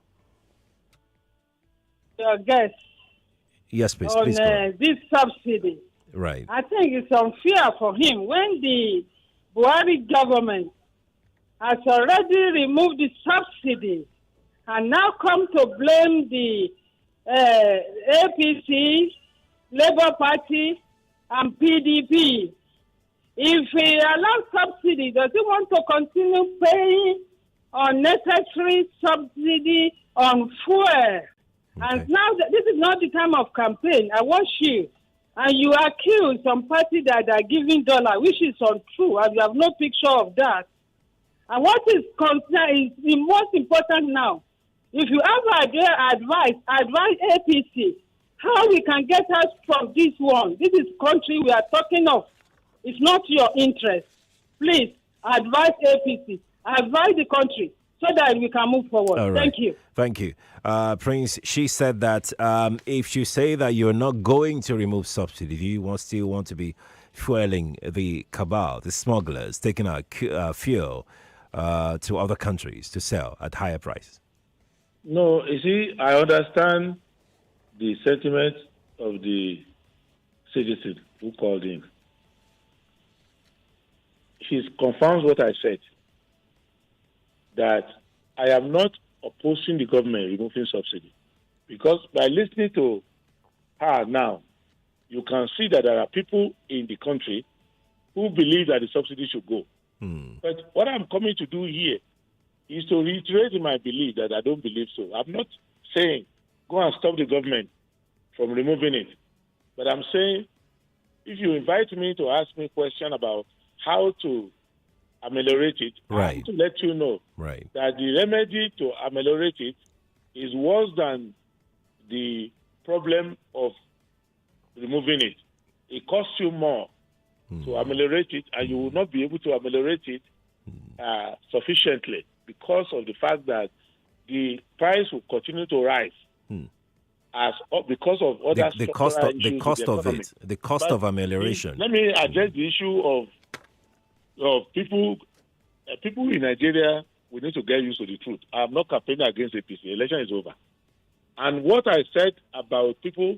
Your guest. Yes, please. On Please go. this subsidy. Right. I think it's unfair for him when the Buhari government has already removed the subsidy and now come to blame the APC, Labour Party, and PDP. If we allow subsidy, does he want to continue paying unnecessary subsidy on fuel? Okay. And now this is not the time of campaign. I watch you, and you accuse some party that are giving dollar, which is untrue, and you have no picture of that. And what is concerned is the most important now. If you have advice APC how we can get us from this one. This is country we are talking of. It's not your interest. Please advise APC, advise the country so that we can move forward. All right. Thank you. Thank you. Prince, she said that if you say that you're not going to remove subsidy, do you still want to be fueling the cabal, the smugglers, taking out fuel to other countries to sell at higher prices? No, you see, I understand the sentiment of the citizen who called in. She confirms what I said, that I am not opposing the government removing subsidy. Because by listening to her now, you can see that there are people in the country who believe that the subsidy should go. But what I'm coming to do here is to reiterate my belief that I don't believe so. I'm not saying go and stop the government from removing it. But I'm saying if you invite me to ask me a question about how to ameliorate it, I have to let you know that the remedy to ameliorate it is worse than the problem of removing it. It costs you more to ameliorate it, and you will not be able to ameliorate it sufficiently because of the fact that the price will continue to rise because of other the cost of it, the cost of But amelioration. Let me address the issue of people. People in Nigeria, we need to get used to the truth. I'm not campaigning against APC. The election is over. And what I said about people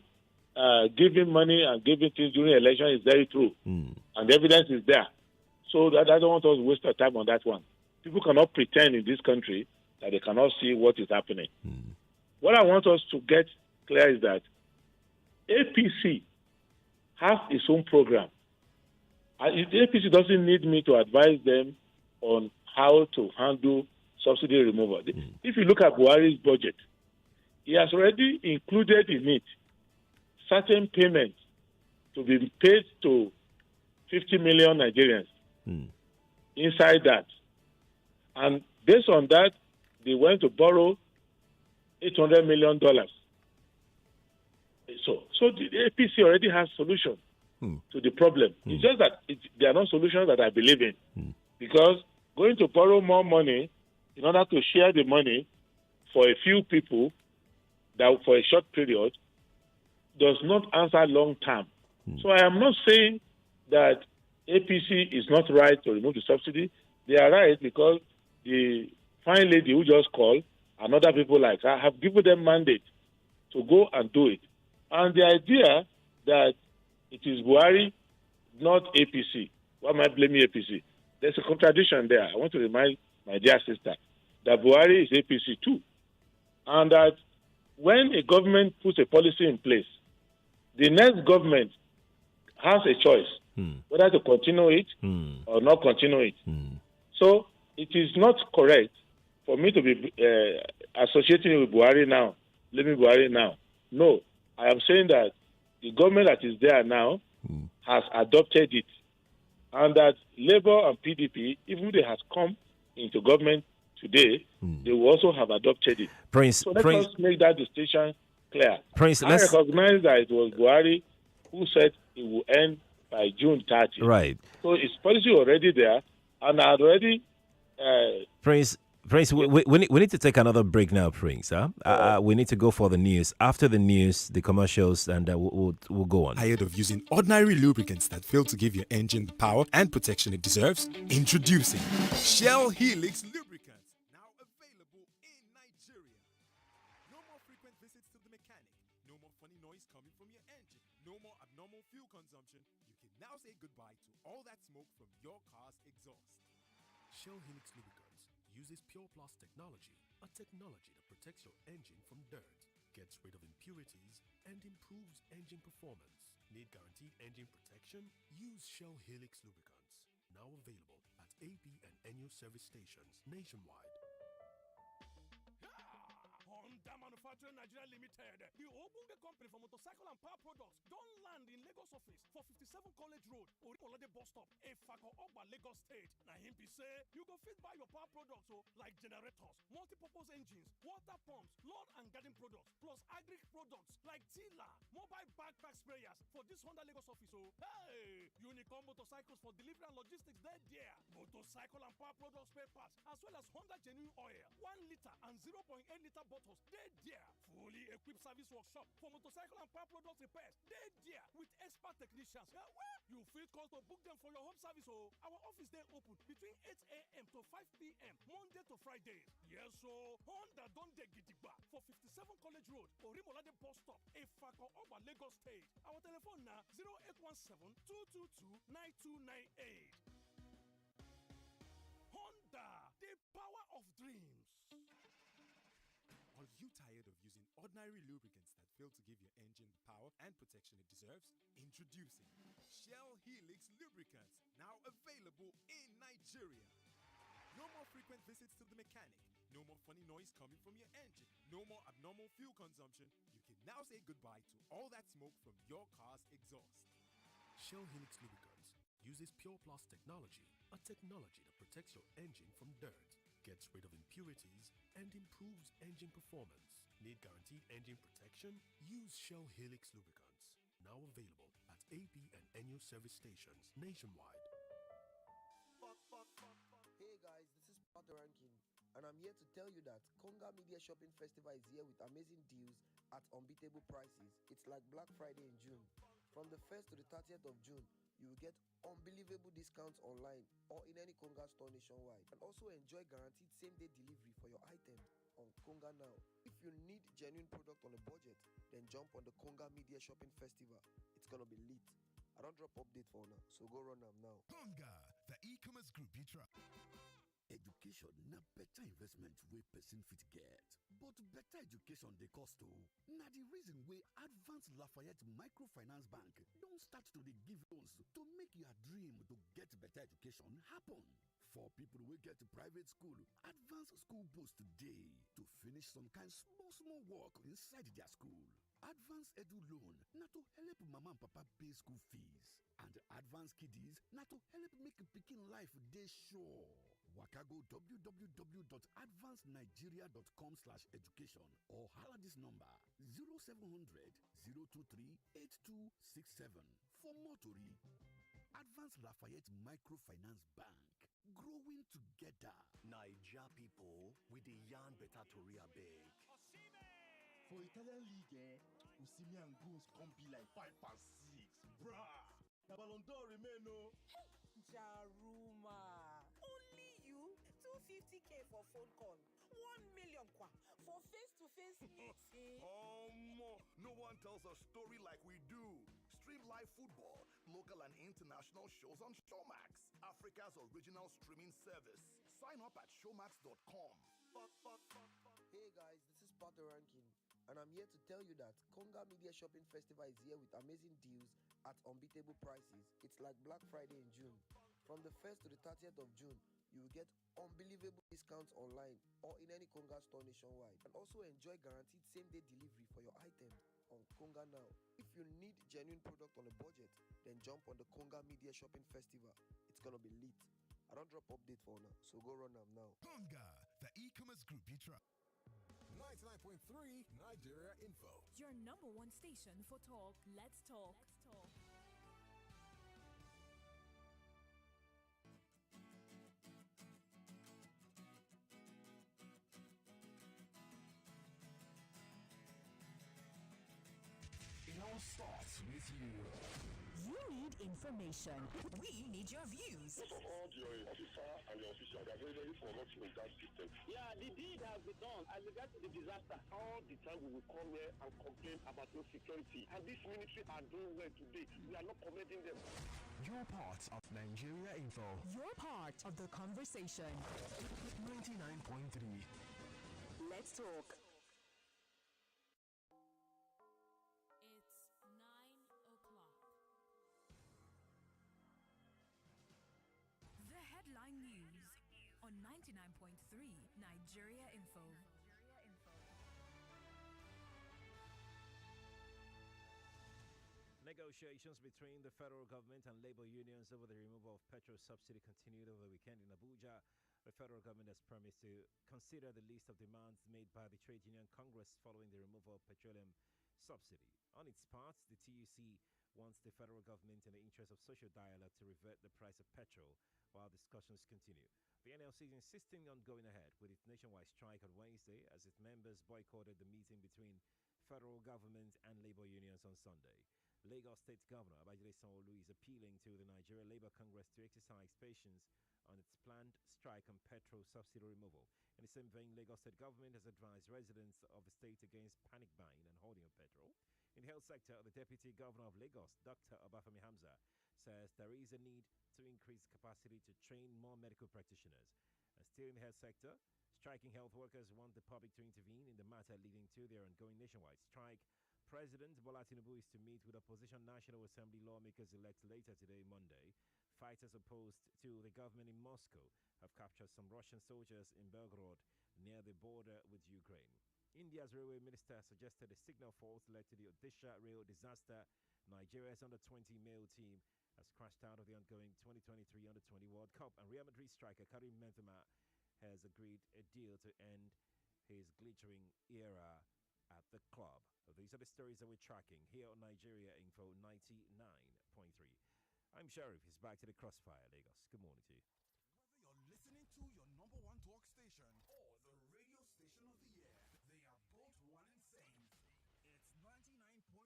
giving money and giving things during the election is very true. And the evidence is there. So that I don't want us to waste our time on that one. People cannot pretend in this country that they cannot see what is happening. What I want us to get clear is that APC has its own program. The APC doesn't need me to advise them on how to handle subsidy removal. If you look at Buhari's budget, he has already included in it certain payments to be paid to 50 million Nigerians inside that. And based on that, they went to borrow $800 million. So the APC already has solution to the problem. It's just that there are no solutions that I believe in. Because going to borrow more money in order to share the money for a few people that for a short period does not answer long term. So I am not saying that APC is not right to remove the subsidy. They are right because the fine lady who just called and other people like her have given them mandate to go and do it. And the idea that it is Buhari, not APC. Why am I blaming APC? There's a contradiction there. I want to remind my dear sister that Buhari is APC too. And that when a government puts a policy in place, the next government has a choice whether to continue it or not continue it. So it is not correct for me to be associating with Buhari now, blaming Buhari now. No, I am saying that the government that is there now has adopted it. And that Labour and PDP, even if they have come into government today, they will also have adopted it. So let us make that distinction clear. I recognize that it was Buhari who said it will end by June 30. Right. So his policy already there, and I had already... Prince, we need to take another break now, Prince. We need to go for the news. After the news, the commercials, and we'll go on. Tired of using ordinary lubricants that fail to give your engine the power and protection it deserves? Introducing Shell Helix Lubricants, now available in Nigeria. No more frequent visits to the mechanic. No more funny noise coming from your engine. No more abnormal fuel consumption. You can now say goodbye to all that smoke from your car's exhaust. Shell Helix Lubricants uses Pure Plus technology, a technology that protects your engine from dirt, gets rid of impurities, and improves engine performance. Need guaranteed engine protection? Use Shell Helix lubricants. Now available at AP and NU service stations nationwide. Honda Manufacturing Nigeria Limited, the Ogunge company for motorcycle and power products, don't land in Lagos office for 57 College Road, Orimolade bus stop, Efako Ogba, Lagos State. Now him be say, you go fit buy your power products like generators, multi-purpose engines, water pumps, lawn and garden products, plus agri products like tiller, mobile backpack sprayers for this Honda Lagos office. Hey, Unicorn motorcycles for delivery and logistics there. Motorcycle and power products spare parts, as well as Honda genuine oil, 1 liter and 0.8 liter bottles there. Fully equipped service workshop for motorcycle and power products repairs there with expert technicians. You fit call to book them for your home service. Our office they open between 8 a.m. to 5 p.m. Monday to Friday. Yes, so Honda don't dey gidigba for 57 College Road, Orimolade bus stop, Efako Ogba, Lagos State. Our telephone now 0817-222-9298. Honda, the power of dreams. Are you tired of using ordinary lubricants that fail to give your engine the power and protection it deserves? Introducing Shell Helix lubricants, now available in Nigeria. No more frequent visits to the mechanic. No more funny noise coming from your engine. No more abnormal fuel consumption. You can now say goodbye to all that smoke from your car's exhaust. Shell Helix lubricants uses Pure Plus technology, a technology that protects your engine from dirt, gets rid of impurities, and improves engine performance. Need guaranteed engine protection? Use Shell Helix lubricants. Now available at AP and NU service stations nationwide. Hey guys, this is Pat Rankin, and I'm here to tell you that Konga Media Shopping Festival is here with amazing deals at unbeatable prices. It's like Black Friday in June. From the 1st to the 30th of June, you will get unbelievable discounts online or in any Konga store nationwide, and also enjoy guaranteed same-day delivery for your items on Konga Now. If you need genuine product on a budget, then jump on the Konga Media Shopping Festival. It's gonna be lit. I don't drop update for now, so go run them now. Konga, the e-commerce group you try. Education na better investment wey person fit get, but better education dey cost o. Na the reason wey Advanced Lafayette Microfinance Bank don start to dey give loans to make your dream to get better education happen. For people wey get private school, Advanced School Boost dey to finish some kind small work inside their school. Advanced Edu Loan na to help mama and papa pay school fees, and Advanced Kiddies na to help make pikin life dey sure. Waka go www.advancednigeria.com/education or holla this number 0700 023 8267 for more tori. Advanced Lafayette Microfinance Bank, growing together. Naija people, we dey yarn better tori abeg. For Italian league, Osimhen and goals come be like 5 and 6. Bruh! The Ballon d'Or remain no. Jaruma, only you 250k for phone call, 1 million kwa for face-to-face meeting. No one tells a story like we do. Stream live football, local and international shows on Showmax, Africa's original streaming service. Sign up at showmax.com. Hey guys, this is Pat Rankin, and I'm here to tell you that Konga Media Shopping Festival is here with amazing deals at unbeatable prices. It's like Black Friday in June. From the 1st to the 30th of June, you will get unbelievable discounts online or in any Konga store nationwide, and also enjoy guaranteed same-day delivery for your items on Konga Now. If you need genuine product on a budget, then jump on the Konga Media Shopping Festival. It's gonna be lit. I don't drop update for now, so go run them now. Konga, the e-commerce group you try. 99.3 Nigeria Info. Your number one station for talk. Let's talk. It all starts with you. You need information. We need your views. First of all, your officer and your official, they are very, very corrupt in that system. Yeah, the deed has been done as regards to the disaster. All the time we will come here and complain about insecurity. And this military are doing well today. We are not commending them. You're part of Nigeria Info. You're part of the conversation. 99.3. Let's talk. on 99.3 Nigeria Info. Negotiations between the federal government and labor unions over the removal of petrol subsidy continued over the weekend in Abuja. The federal government has promised to consider the list of demands made by the Trade Union Congress following the removal of petroleum subsidy. On its part, the TUC wants the federal government, in the interest of social dialogue, to revert the price of petrol while discussions continue. The NLC is insisting on going ahead with its nationwide strike on Wednesday as its members boycotted the meeting between federal government and labor unions on Sunday. Lagos State Governor Babajide Sanwo-Olu is appealing to the Nigeria Labour Congress to exercise patience on its planned strike on petrol subsidy removal. In the same vein, Lagos State Government has advised residents of the state against panic buying and hoarding of petrol. In the health sector, the Deputy Governor of Lagos, Dr. Obafemi Hamza, says there is a need to increase capacity to train more medical practitioners. And still in the health sector, striking health workers want the public to intervene in the matter leading to their ongoing nationwide strike. President Bola Tinubu is to meet with opposition National Assembly lawmakers-elect later today, Monday. Fighters opposed to the government in Moscow have captured some Russian soldiers in Belgorod near the border with Ukraine. India's railway minister suggested a signal fault led to the Odisha rail disaster. Nigeria's under-20 male team has crashed out of the ongoing 2023 Under-20 World Cup, and Real Madrid striker Karim Benzema has agreed a deal to end his glittering era at the club. These are the stories that we're tracking here on Nigeria Info 99.3. I'm Sheriff. He's back to the Crossfire, Lagos. Good morning to you. Whether you're listening to your number one talk station or the radio station of the year, they are both one and same. It's 99.3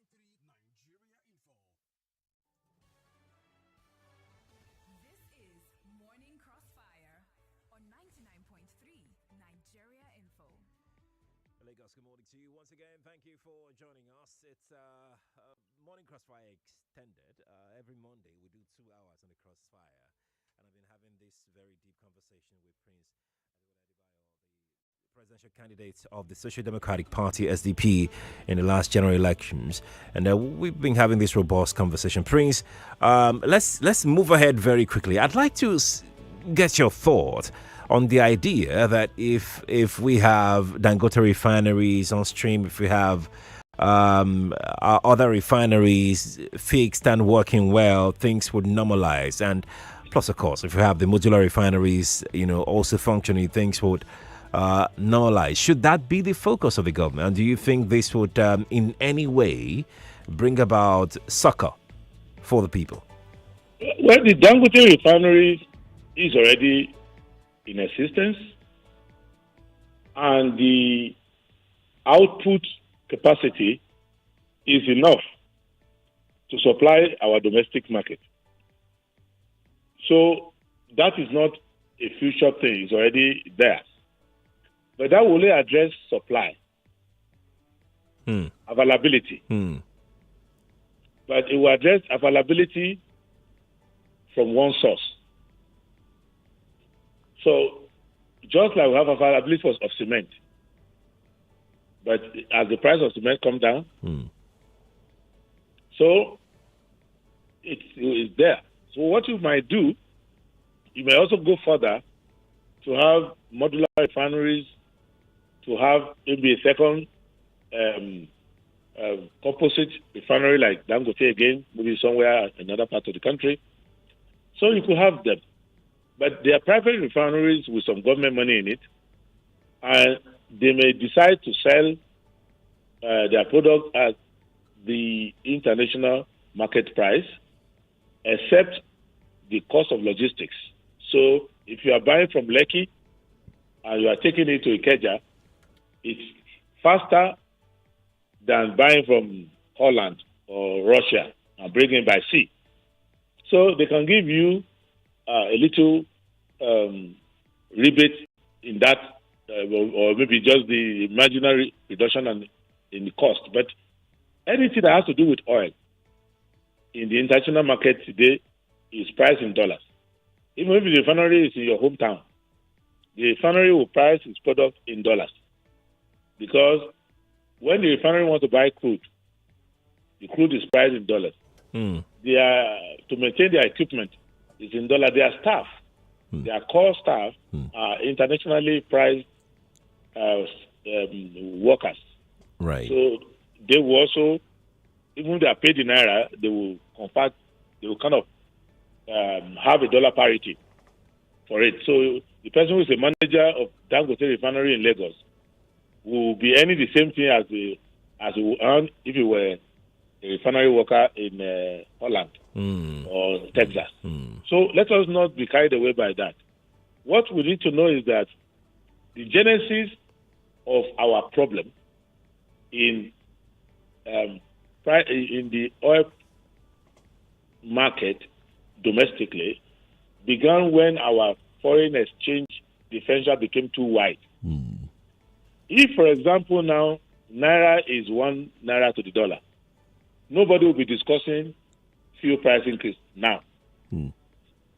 Nigeria Info. This is Morning Crossfire on 99.3 Nigeria Info. Lagos, good morning to you once again. Thank you for joining us. It's Morning Crossfire Extended. Every Monday we do 2 hours on the Crossfire, and I've been having this very deep conversation with Prince Adebayo, the presidential candidate of the Social Democratic Party (SDP) in the last general elections, and we've been having this robust conversation. Prince, let's move ahead very quickly. I'd like to get your thought on the idea that if we have Dangote refineries on stream, if we have our other refineries fixed and working well, things would normalize. And plus, of course, if we have the modular refineries, also functioning, things would normalize. Should that be the focus of the government? And do you think this would in any way bring about succor for the people? Well, the Dangote refinery is already in existence, and the output capacity is enough to supply our domestic market. So that is not a future thing, it's already there. But that will only address supply, availability. But it will address availability from one source. So, just like we have availability of cement, but as the price of cement comes down, so it's there. So what you might do, you may also go further to have modular refineries, to have maybe a second composite refinery like Dangote again, maybe somewhere in another part of the country. So you could have them. But they are private refineries with some government money in it, and they may decide to sell their product at the international market price, except the cost of logistics. So if you are buying from Lekki and you are taking it to Ikeja, it's faster than buying from Holland or Russia and bringing by sea. So they can give you a little rebate in that, or maybe just the imaginary reduction in the cost. But anything that has to do with oil in the international market today is priced in dollars. Even if the refinery is in your hometown, the refinery will price its product in dollars. Because when the refinery wants to buy crude, the crude is priced in dollars. To maintain their equipment is in dollars. Their staff Their core staff are internationally priced workers. Right. So they will also, even if they are paid in naira, they will convert. They will kind of have a dollar parity for it. So the person who is a manager of Dangote Refinery in Lagos will be earning the same thing as he would earn if he were a refinery worker in Holland or Texas. So let us not be carried away by that. What we need to know is that the genesis of our problem in the oil market domestically began when our foreign exchange differential became too wide. If, for example, now naira is 1 naira to the dollar, nobody will be discussing fuel price increase now.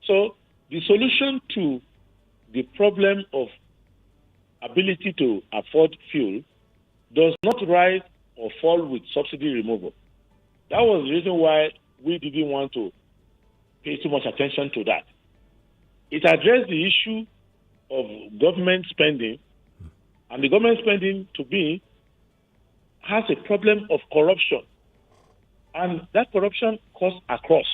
So the solution to the problem of ability to afford fuel does not rise or fall with subsidy removal. That was the reason why we didn't want to pay too much attention to that. It addressed the issue of government spending, and the government spending, to me, has a problem of corruption. And that corruption cuts across.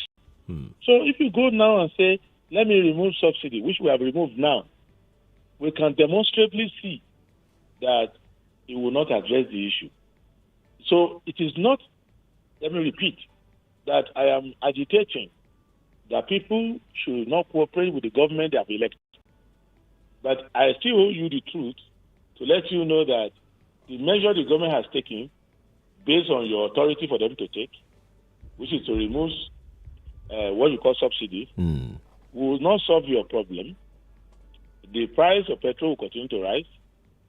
So if you go now and say, let me remove subsidy, which we have removed now, we can demonstrably see that it will not address the issue. So it is not, let me repeat, that I am agitating that people should not cooperate with the government they have elected. But I still owe you the truth to let you know that the measure the government has taken, based on your authority for them to take, which is to remove what you call subsidy, will not solve your problem. The price of petrol will continue to rise,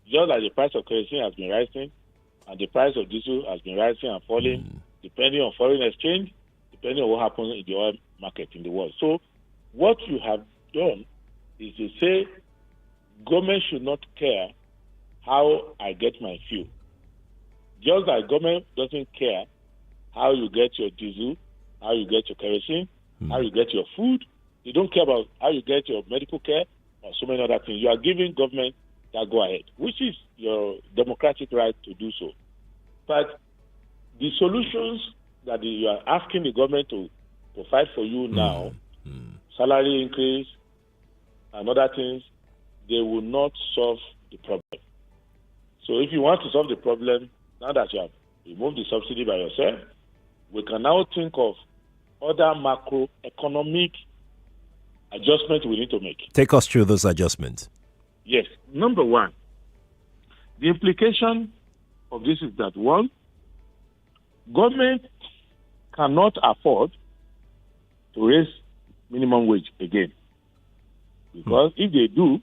just like the price of kerosene has been rising, and the price of diesel has been rising and falling, depending on foreign exchange, depending on what happens in the oil market in the world. So what you have done is to say government should not care how I get my fuel. Just like government doesn't care how you get your diesel, how you get your kerosene, how you get your food. They don't care about how you get your medical care or so many other things. You are giving government that go ahead, which is your democratic right to do so. But the solutions that you are asking the government to provide for you now, salary increase and other things, they will not solve the problem. So if you want to solve the problem, now that you have removed the subsidy by yourself, we can now think of other macroeconomic adjustments we need to make. Take us through those adjustments. Yes. Number one, the implication of this is that, one, government cannot afford to raise minimum wage again. Because if they do,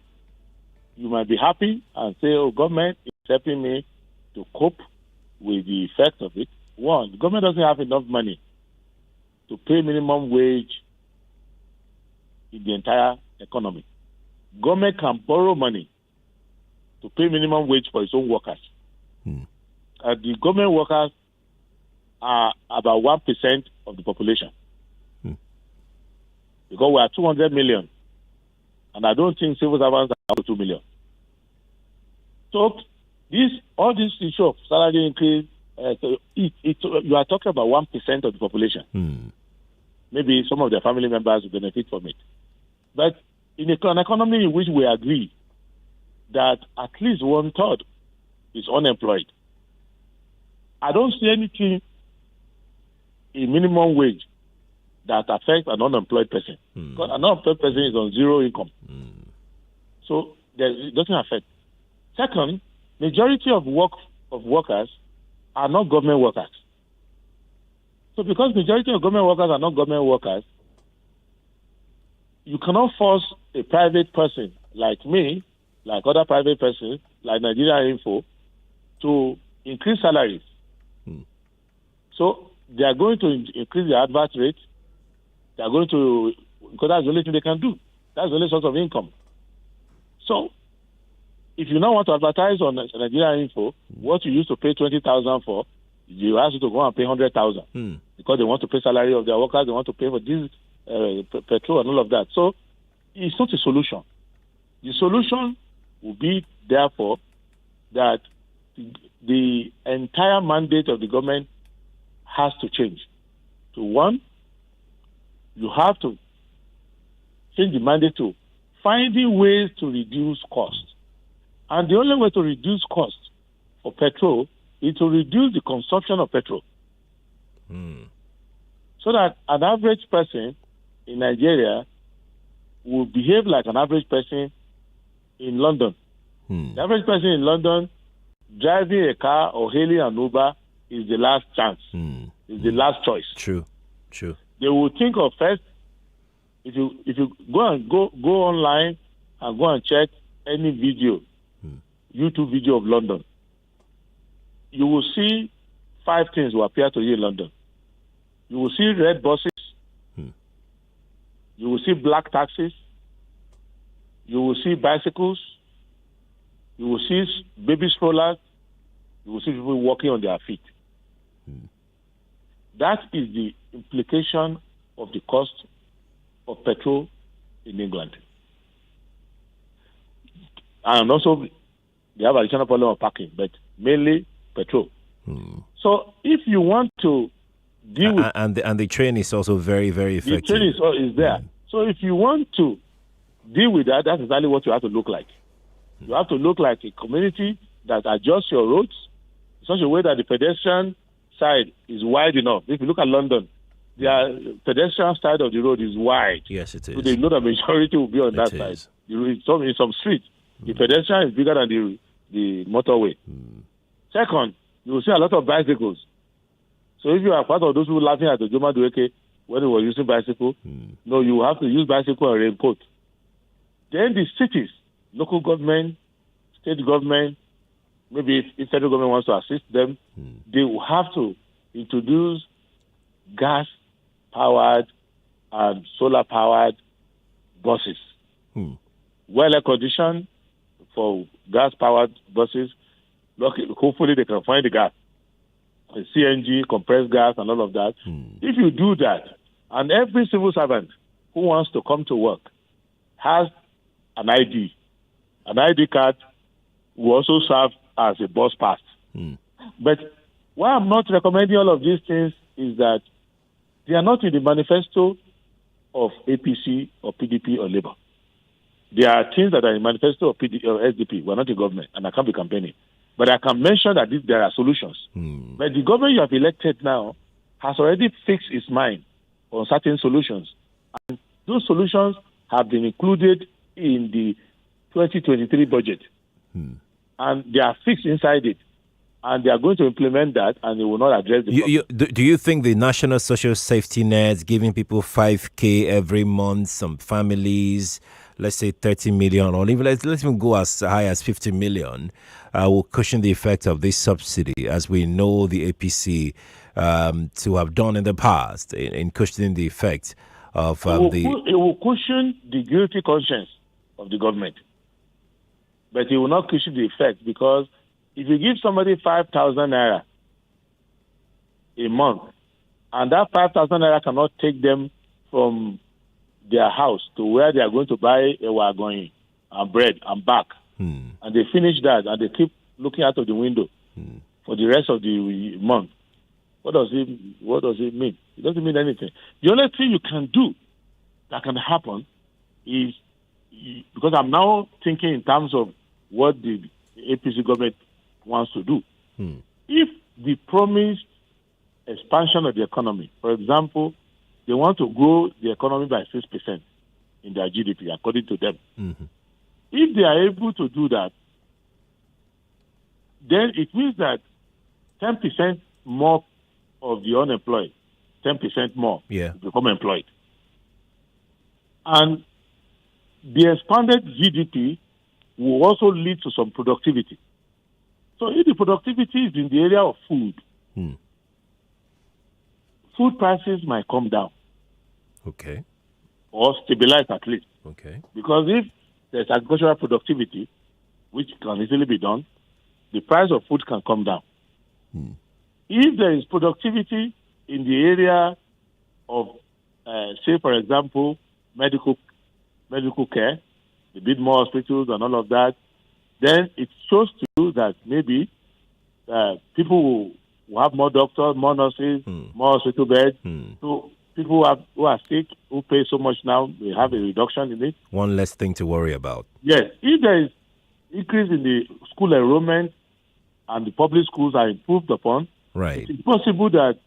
you might be happy and say, oh, government is helping me to cope with the effect of it. One, the government doesn't have enough money to pay minimum wage in the entire economy. Government can borrow money to pay minimum wage for its own workers. The government workers are about 1% of the population. Because we are 200 million. And I don't think civil servants are up to 2 million. So all this issue of salary increase, you are talking about 1% of the population. Maybe some of their family members will benefit from it. But in an economy in which we agree that at least 1/3 is unemployed, I don't see anything in minimum wage that affects an unemployed person. Because an unemployed person is on zero income. So it doesn't affect. Second, majority of workers are not government workers. So because majority of government workers are not government workers, you cannot force a private person like me, like other private persons, like Nigeria Info, to increase salaries. So they are going to increase the advert rate. They are going to, because that's the only thing they can do. That's the only source of income. So if you now want to advertise on Nigeria Info, what you used to pay 20,000 for, you ask you to go and pay 100,000 because they want to pay salary of their workers, they want to pay for this petrol and all of that. So it's not a solution. The solution will be, therefore, that the entire mandate of the government has to change. So one, you have to change the mandate to finding ways to reduce cost. And the only way to reduce cost for petrol is to reduce the consumption of petrol. So that an average person in Nigeria will behave like an average person in London. The average person in London driving a car or hailing an Uber is the last chance. Is the last choice. True. They will think of first, if you go online and go and check any video, YouTube video of London, you will see 5 things will appear to you in London. You will see red buses. You will see black taxis. You will see bicycles. You will see baby strollers. You will see people walking on their feet. That is the implication of the cost of petrol in England. And also, they have additional problem of parking, but mainly petrol. So if you want to deal with... And the train is also very, very effective. The train is there. So if you want to deal with that, that's exactly what you have to look like. You have to look like a community that adjusts your roads in such a way that the pedestrian side is wide enough. If you look at London, the pedestrian side of the road is wide. Yes, it is. So they know the majority will be on that side. In some streets, the pedestrian is bigger than the motorway. Second, you will see a lot of bicycles. So if you are part of those who are laughing at the Joma Dueke when they were using bicycle, no, you have to use bicycle and raincoat. Then the cities, local government, state government, maybe if federal government wants to assist them, they will have to introduce gas-powered and solar-powered buses. Well air-conditioned for gas-powered buses. Hopefully they can find the gas. The CNG, compressed gas, and all of that. If you do that, and every civil servant who wants to come to work has an ID card will also serve as a bus pass. But why I'm not recommending all of these things is that they are not in the manifesto of APC or PDP or Labour. There are things that are in the manifesto of PDP or SDP. We're not the government, and I can't be campaigning. But I can mention that there are solutions. But the government you have elected now has already fixed its mind on certain solutions. And those solutions have been included in the 2023 budget. And they are fixed inside it. And they are going to implement that, and they will not address the problem. Do you think the national social safety nets, giving people 5K every month, some families, let's say 30 million, or even let's even go as high as 50 million, will cushion the effect of this subsidy, as we know the APC to have done in the past in cushioning the effect of It will cushion the guilty conscience of the government. But it will not cushion the effect, because if you give somebody 5,000 naira a month, and that 5,000 naira cannot take them from their house to where they are going to buy a wagon and bread and back, and they finish that and they keep looking out of the window for the rest of the month, what does it mean? It doesn't mean anything. The only thing you can do that can happen is, because I'm now thinking in terms of what the APC government wants to do. If the promised expansion of the economy, for example, they want to grow the economy by 6% in their GDP, according to them. If they are able to do that, then it means that 10% more of the unemployed, 10% more become employed. And the expanded GDP will also lead to some productivity. So if the productivity is in the area of food, food prices might come down. Okay. Or stabilize at least. Okay. Because if there's agricultural productivity, which can easily be done, the price of food can come down. If there is productivity in the area of, say, for example, medical medical care, they build more hospitals and all of that, then it shows to you that maybe people will have more doctors, more nurses, more hospital beds. So people who are sick, who pay so much now, they have a reduction in it. One less thing to worry about. Yes, if there is increase in the school enrollment and the public schools are improved upon, right, it's possible that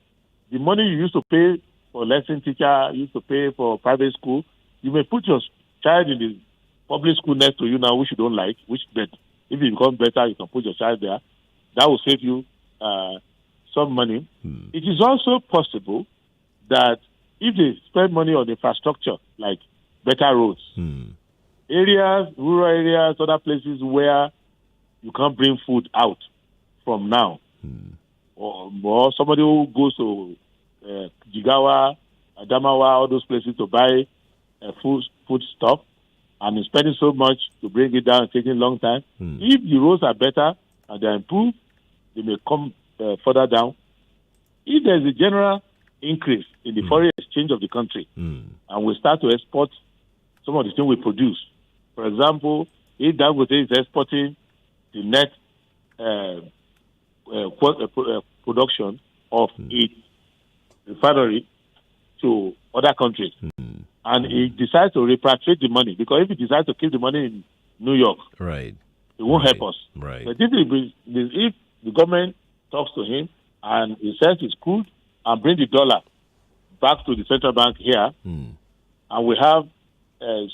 the money you used to pay for lesson teacher, you used to pay for private school, you may put your child in the public school next to you now, which you don't like, but if it becomes better, you can put your child there. That will save you some money. It is also possible that if they spend money on infrastructure, like better roads, areas, rural areas, other places where you can't bring food out from now, or somebody who goes to Jigawa, Adamawa, all those places to buy food stuff, and is spending so much to bring it down, taking a long time. If the roads are better and they're improved, they may come further down. If there's a general increase in the foreign exchange of the country, and we start to export some of the things we produce, for example, if Dangote is exporting the net production of its refinery to other countries, and he decides to repatriate the money, because if he decides to keep the money in New York, right, it won't help us. Right. But if the government talks to him and he says it's good and bring the dollar back to the central bank here, and we have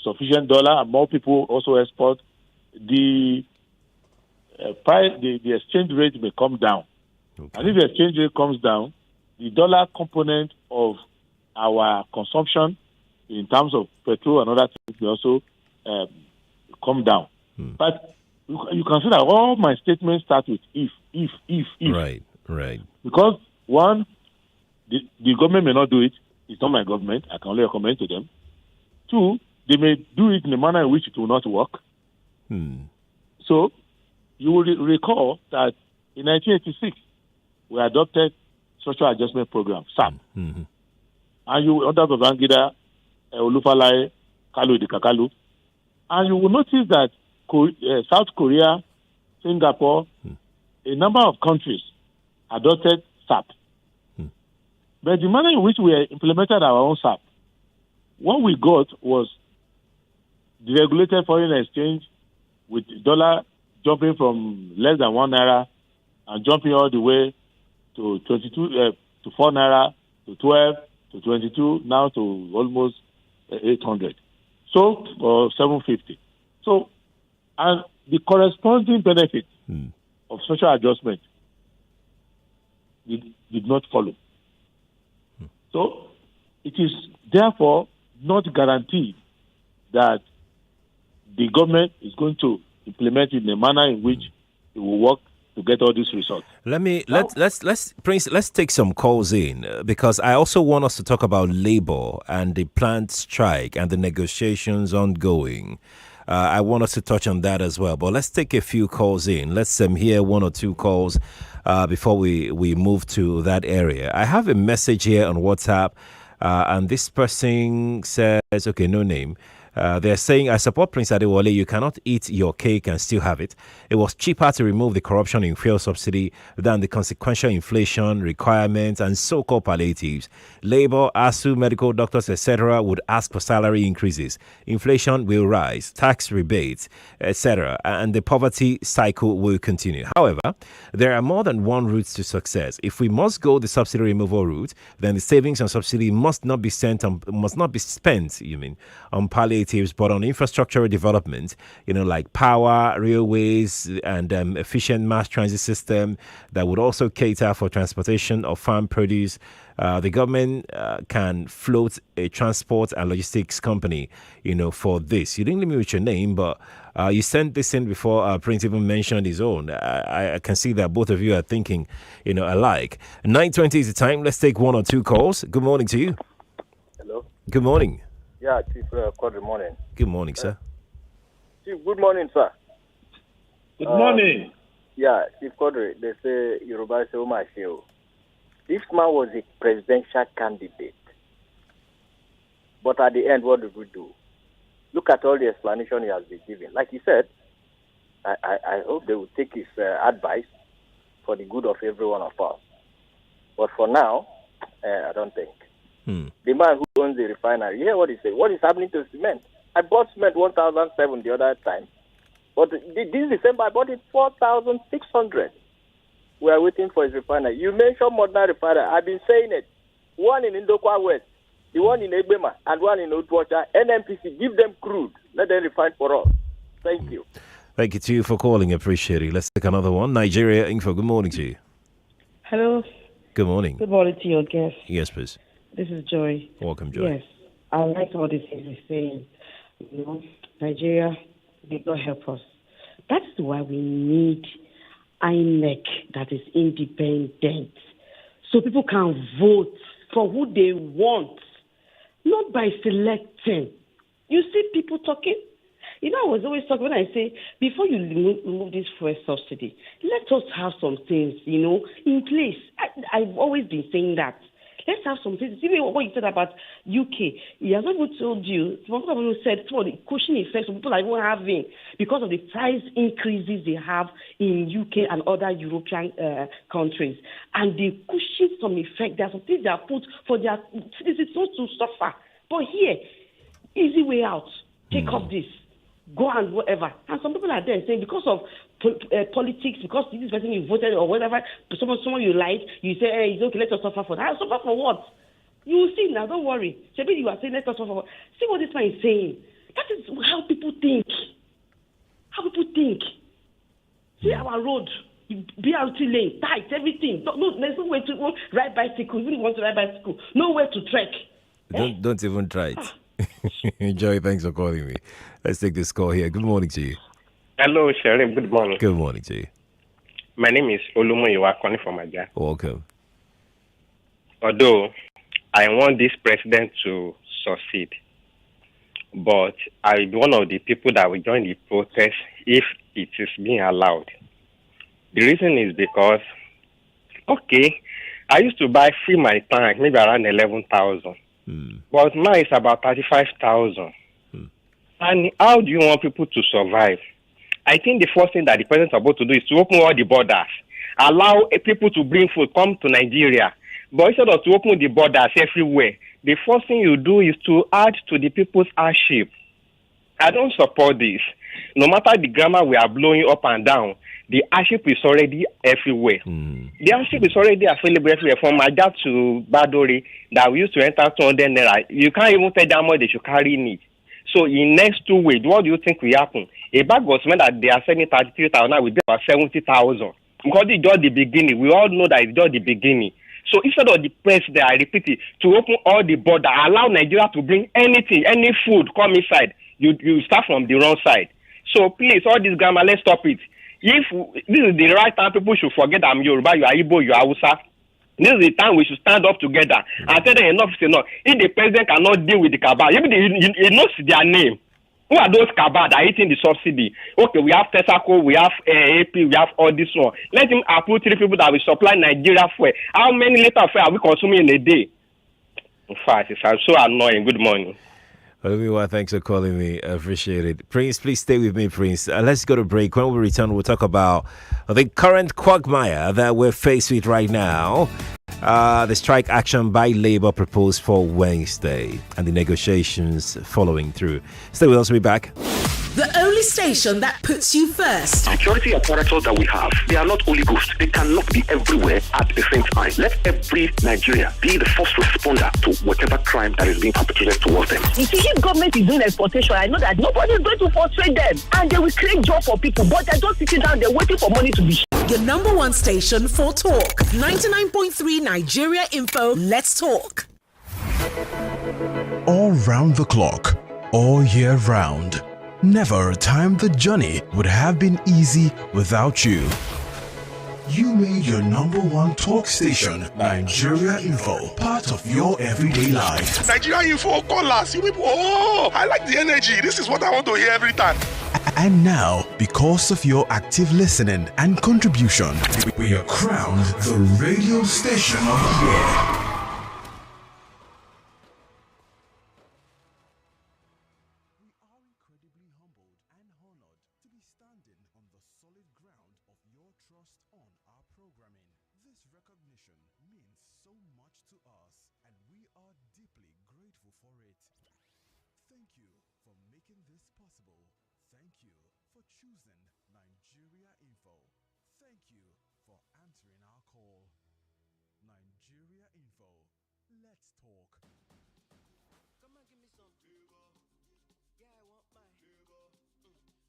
sufficient dollar and more people also export, the price, the exchange rate may come down. Okay. And if the exchange rate comes down, the dollar component of our consumption in terms of petrol and other things will also come down. But you can see that all my statements start with if. Right. Because one, the government may not do it. It's not my government. I can only recommend to them. Two, they may do it in a manner in which it will not work. So you will recall that in 1986, we adopted Social Adjustment Program, SAP. And you under Babangida, Olufalaye, Kalu Idikakalu, and you will notice that South Korea, Singapore, a number of countries adopted SAP. But the manner in which we implemented our own SAP, what we got was deregulated foreign exchange with dollar jumping from less than 1 naira and jumping all the way to 22 to 4 naira to 12 to 22, now to almost 800. So, or 750. So, and the corresponding benefit of social adjustment did not follow. So, it is therefore not guaranteed that the government is going to implement it in a manner in which it will work to get all these results. Let's take some calls in, because I also want us to talk about labor and the planned strike and the negotiations ongoing. I want us to touch on that as well. But let's take a few calls in. Let's hear one or two calls before we move to that area. I have a message here on WhatsApp, and this person says, okay, no name. They're saying, I support Prince Adewale. You cannot eat your cake and still have it. It was cheaper to remove the corruption in fuel subsidy than the consequential inflation requirements and so-called palliatives. Labor, ASU, medical doctors, etc. would ask for salary increases. Inflation will rise, tax rebates, etc. And the poverty cycle will continue. However, there are more than one route to success. If we must go the subsidy removal route, then the savings on subsidy must not be spent on palliatives, but on infrastructural development, like power, railways, and efficient mass transit system that would also cater for transportation of farm produce. The government can float a transport and logistics company, for this. You didn't leave me with your name, but you sent this in before Prince even mentioned his own. I can see that both of you are thinking, alike. 9:20 is the time. Let's take one or two calls. Good morning to you. Hello. Good morning. Yeah, Chief Quadry, morning. Good morning, sir. Chief, good morning, sir. Good morning. Yeah, Chief Quadry, they say Yoruba say Omashio. This man was a presidential candidate. But at the end, what did we do? Look at all the explanation he has been giving. Like he said, I hope they will take his advice for the good of every one of us. But for now, I don't think. The man who owns the refinery, you hear what he said? What is happening to cement? I bought cement 1,007 the other time. But this December, I bought it 4,600. We are waiting for his refinery. You mentioned modern refinery. I've been saying it. One in Indokwa West, the one in Egbema, and one in Outwater. NMPC, give them crude. Let them refine for us. Thank you. Thank you to you for calling. Appreciate it. Let's take another one. Nigeria Info. Good morning to you. Hello. Good morning. Good morning to your guest. Yes, please. This is Joy. Welcome, Joy. Yes, I like all these things he's saying. You know, Nigeria, they don't help us. That's why we need INEC that is independent, so people can vote for who they want, not by selecting. You see people talking. You know, I was always talking when I say, before you remove this fuel subsidy, let us have some things, you know, in place. I've always been saying that. Let's have some things. Even what you said about UK, he has not even told you, some people have said some of the cushion effects people are even having because of the price increases they have in UK and other European countries. And they cushion some effect. There are some things they are put for their citizens not to suffer. But here, easy way out. Take off this. Go and whatever. And some people are there saying because of politics, because this person you voted or whatever, someone you like, you say, hey, it's okay, let us suffer for that. Suffer for what? You will see now, don't worry. Maybe you are saying, let us suffer for what? See what this man is saying. That is how people think. How people think. See our road, BRT lane, tight, everything. No, there's no way to ride bicycle. You really want to ride bicycle. Nowhere to trek. Don't even try it. Joey, thanks for calling me. Let's take this call here. Good morning to you. Hello, Sheriff. Good morning. Good morning to you. My name is Olumo. You are calling from Aja. Welcome. Although I want this president to succeed, but I will be one of the people that will join the protest if it is being allowed. The reason is because, okay, I used to buy free my tank maybe around 11,000. But now it's about 35,000. And how do you want people to survive? I think the first thing that the president is about to do is to open all the borders, allow people to bring food, come to Nigeria. But instead of to open the borders everywhere, the first thing you do is to add to the people's hardship. I don't support this. No matter the grammar we are blowing up and down, the hardship is already everywhere. The hardship is already available everywhere. From Aja to Badori, that we used to enter 200 naira. You can't even tell them how much they should carry in it. So in next 2 weeks, what do you think will happen? A bag of cement that they are selling 33,000 now will be about 70,000. Because it's just the beginning. We all know that it's just the beginning. So instead of the president, I repeat it, to open all the border, allow Nigeria to bring anything, any food come inside, you start from the wrong side. So please, all this grammar, let's stop it. If this is the right time, people should forget I'm Yoruba, you are Igbo, you are Hausa. This is the time we should stand up together and tell them enough is enough. If the president cannot deal with the cabal, even he knows their name. Who are those cabal that are eating the subsidy? Okay, we have Tesaco, we have AP, we have all this one. Let him approve 3 people that will supply Nigeria fuel. How many liters of fuel are we consuming in a day? In fact, it's so annoying. Good morning. Olivia, thanks for calling me. I appreciate it. Prince, please stay with me, Prince. Let's go to break. When we return, we'll talk about the current quagmire that we're faced with right now. The strike action by Labour proposed for Wednesday and the negotiations following through. Stay with us. We'll be back. The only station that puts you first. Security apparatus that we have, they are not only ghosts. They cannot be everywhere at the same time. Let every Nigerian be the first responder to whatever crime that is being perpetrated towards them. You see, if government is doing exportation, I know that nobody is going to frustrate them. And they will create job for people. But they're just sitting down, they're waiting for money to be Your number one station for talk. 99.3 Nigeria Info. Let's talk. All round the clock, all year round. Never a time the journey would have been easy without you. You made your number one talk station, Nigeria Info, part of your everyday life. Nigeria Info, call us. You people, I like the energy. This is what I want to hear every time. And now, because of your active listening and contribution, we are crowned the radio station of the year. so much to us, and we are deeply grateful for it. Thank you for making this possible. Thank you for choosing Nigeria Info. Thank you for answering our call. Nigeria Info. Let's talk. Come and give me some flavor. Yeah, I want my flavor.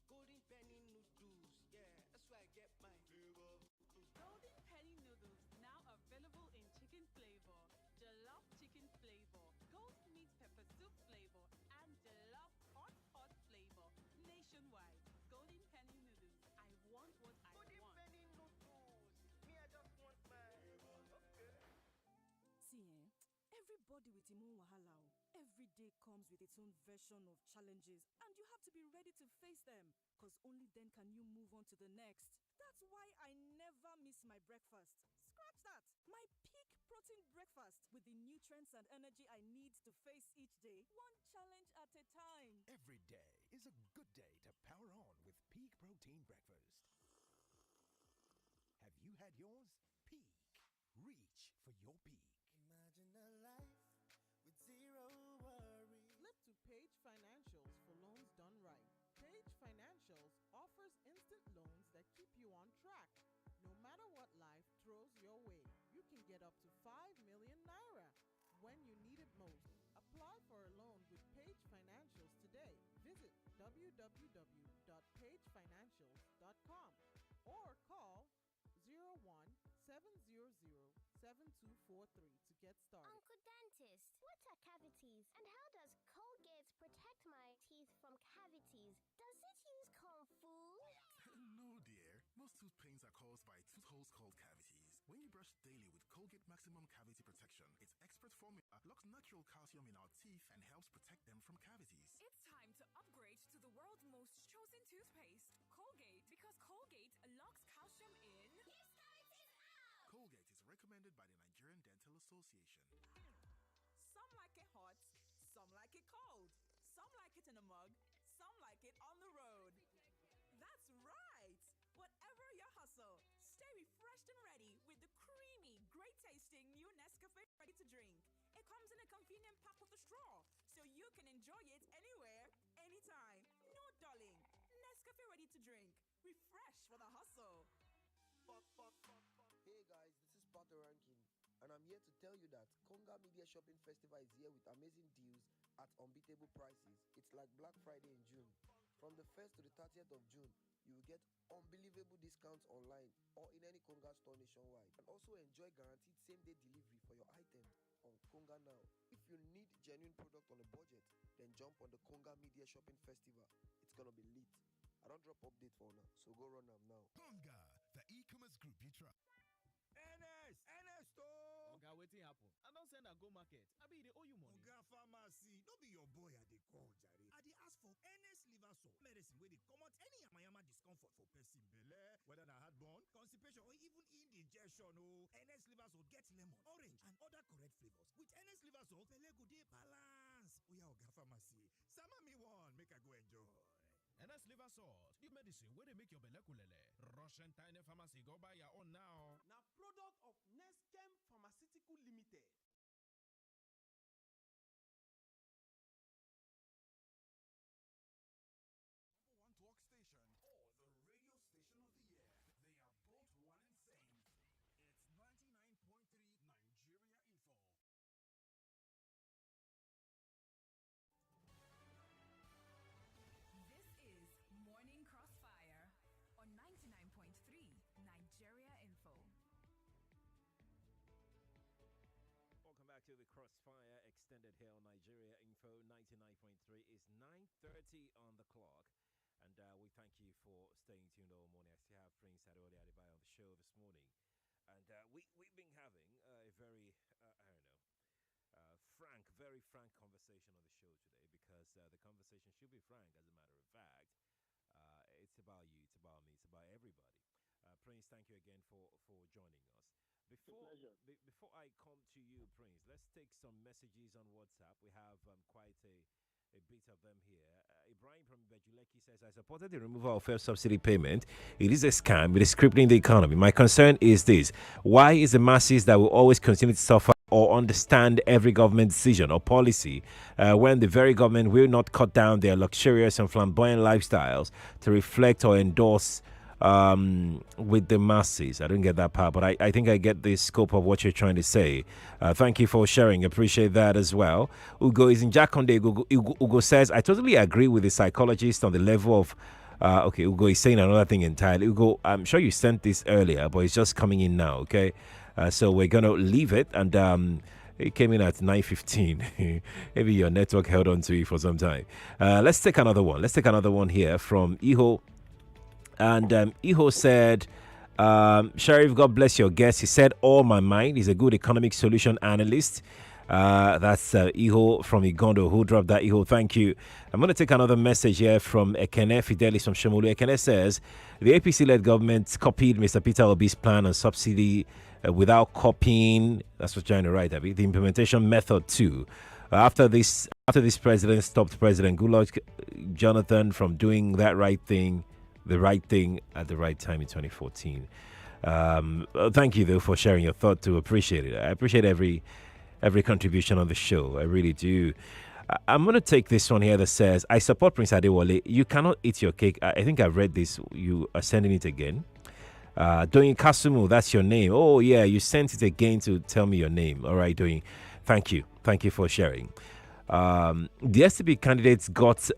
Golden penny noodles. Yeah, that's where I get my flavor. Golden penny noodles now available in chicken flavor, jollof chicken flavor, goat meat pepper soup flavor, and jollof hot flavor. Nationwide, golden penny noodles. I want what I want. Golden penny noodles. Me, I just want my flavor. Okay. See, everybody with him own wahala. Every day comes with its own version of challenges, and you have to be ready to face them, because only then can you move on to the next. That's why I never miss my breakfast. Scratch that! My peak protein breakfast with the nutrients and energy I need to face each day, one challenge at a time. Every day is a good day to power on with Peak Protein Breakfast. Have you had yours? Peak. Reach for your peak. Imagine a life with zero worries. Flip to Page Financials for loans done right. Page Financials offers instant loans that keep you on track. No matter what life throws your way, you can get up to 5 million naira when you need it most. Apply for a loan with Page Financials today. Visit www.pagefinancials.com or call 01-700-7243 to get started. Uncle Dentist, what are cavities and how does Colgate protect my teeth from cavities? Does it use Kung Fu? No, dear. Most tooth pains are caused by tooth holes called cavities. When you brush daily with Colgate Maximum Cavity Protection, its expert formula locks natural calcium in our teeth and helps protect them from cavities. It's time to upgrade to the world's most chosen toothpaste, Colgate, because Colgate locks calcium in. Yes, cavities out! Colgate is recommended by the Nigerian Dental Association. Some like it hot, some like it cold, some like it in a mug, some like it on the road. That's right! Whatever your hustle, stay refreshed and ready with the creamy, great-tasting new Nescafe Ready to Drink. It comes in a convenient pack with a straw, so you can enjoy it anywhere, anytime. No dulling. Nescafe Ready to Drink. Refresh for the hustle. Hey guys, this is Pato Rankin, and I'm here to tell you that Konga Media Shopping Festival is here with amazing deals at unbeatable prices. It's like Black Friday in June. From the 1st to the 30th of June, you will get unbelievable discounts online or in any Konga store nationwide, and also enjoy guaranteed same-day delivery for your items on Konga Now. If you need genuine product on a budget, then jump on the Konga Media Shopping Festival. It's gonna be lit. I don't drop update for now, so go run them now. Konga, the e-commerce group you trust. NS Oga, wetin happen? I don send am go market. Abi dey owe you money. Oga pharmacy, no be your boy I dey call jare. I dey ask for NS liver salt, medicine wey dey comot any yamayama discomfort for person belle, whether na heartburn, constipation or even indigestion o. NS liver salt get lemon, orange and other correct flavors. With NS liver salt, belle go dey balance. Oya Oga pharmacy, sama me one make I go enjoy. NS liver salt, the medicine where they make your belle kulele. Rush enter any pharmacy, go buy your own now. Now, product of Neskem Pharmaceutical Limited. Number one talk station or the radio station of the year. They are both one and same. It's 99.3 Nigeria Info. This is Morning Crossfire on 99.3 Nigeria Info. Welcome back to the Crossfire Extended here on Nigeria Info 99.3. It's 9:30 on the clock. And we thank you for staying tuned all morning. I still have Prince Adebayo on the show this morning. And we've been having a very, very frank conversation on the show today, because the conversation should be frank, as a matter of fact. It's about you, it's about me, it's about everybody. Prince, thank you again for joining us. Before I come to you, Prince, let's take some messages on WhatsApp. We have quite a a bit of them here. Ibrahim from Bejuleki says, I supported the removal of fuel subsidy payment. It is a scam. It is crippling the economy. My concern is this. Why is the masses that will always continue to suffer or understand every government decision or policy when the very government will not cut down their luxurious and flamboyant lifestyles to reflect or endorse with the masses? I don't get that part, but I think I get the scope of what you're trying to say. Thank you for sharing. Appreciate that as well. Ugo is in Jakonde. Ugo says, I totally agree with the psychologist on the level of okay, Ugo is saying another thing entirely. Ugo, I'm sure you sent this earlier, but it's just coming in now, okay? So we're going to leave it, and it came in at 9:15. Maybe your network held on to it for some time. Let's take another one. Let's take another one here from Iho. And Iho said, Sheriff, God bless your guest. He said, all my mind. He's a good economic solution analyst. That's Iho from Igondo who dropped that. Iho, thank you. I'm going to take another message here from Ekene Fidelis from Shomolu. Ekene says, the APC-led government copied Mr. Peter Obi's plan on subsidy without copying, that's what you're trying to write, Abby, the implementation method too. After this president stopped President Goodluck Jonathan from doing the right thing at the right time in 2014. Thank you, though, for sharing your thought too. Appreciate it. I appreciate every contribution on the show. I really do. I'm going to take this one here that says, I support Prince Adewale. You cannot eat your cake. I think I've read this. You are sending it again. Doing Kasumu, that's your name. Oh, yeah, you sent it again to tell me your name. All right, Doing. Thank you. Thank you for sharing. The SDP candidates got...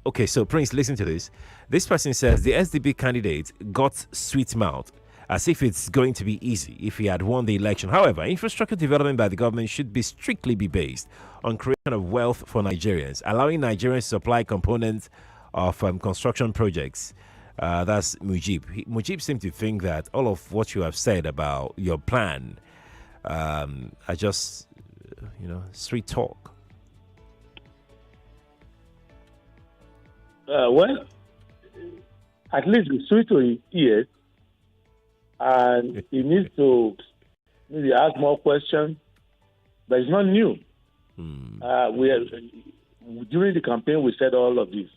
okay, so Prince, listen to this. This person says the SDP candidate got sweet mouth as if it's going to be easy if he had won the election. However, infrastructure development by the government should be strictly based on creation of wealth for Nigerians, allowing Nigerians to supply components of construction projects. That's Mujib. Mujib seemed to think that all of what you have said about your plan are just, street talk. Well, at least it's sweet to his ears, and he needs to maybe ask more questions, but it's not new. During the campaign, we said all of this.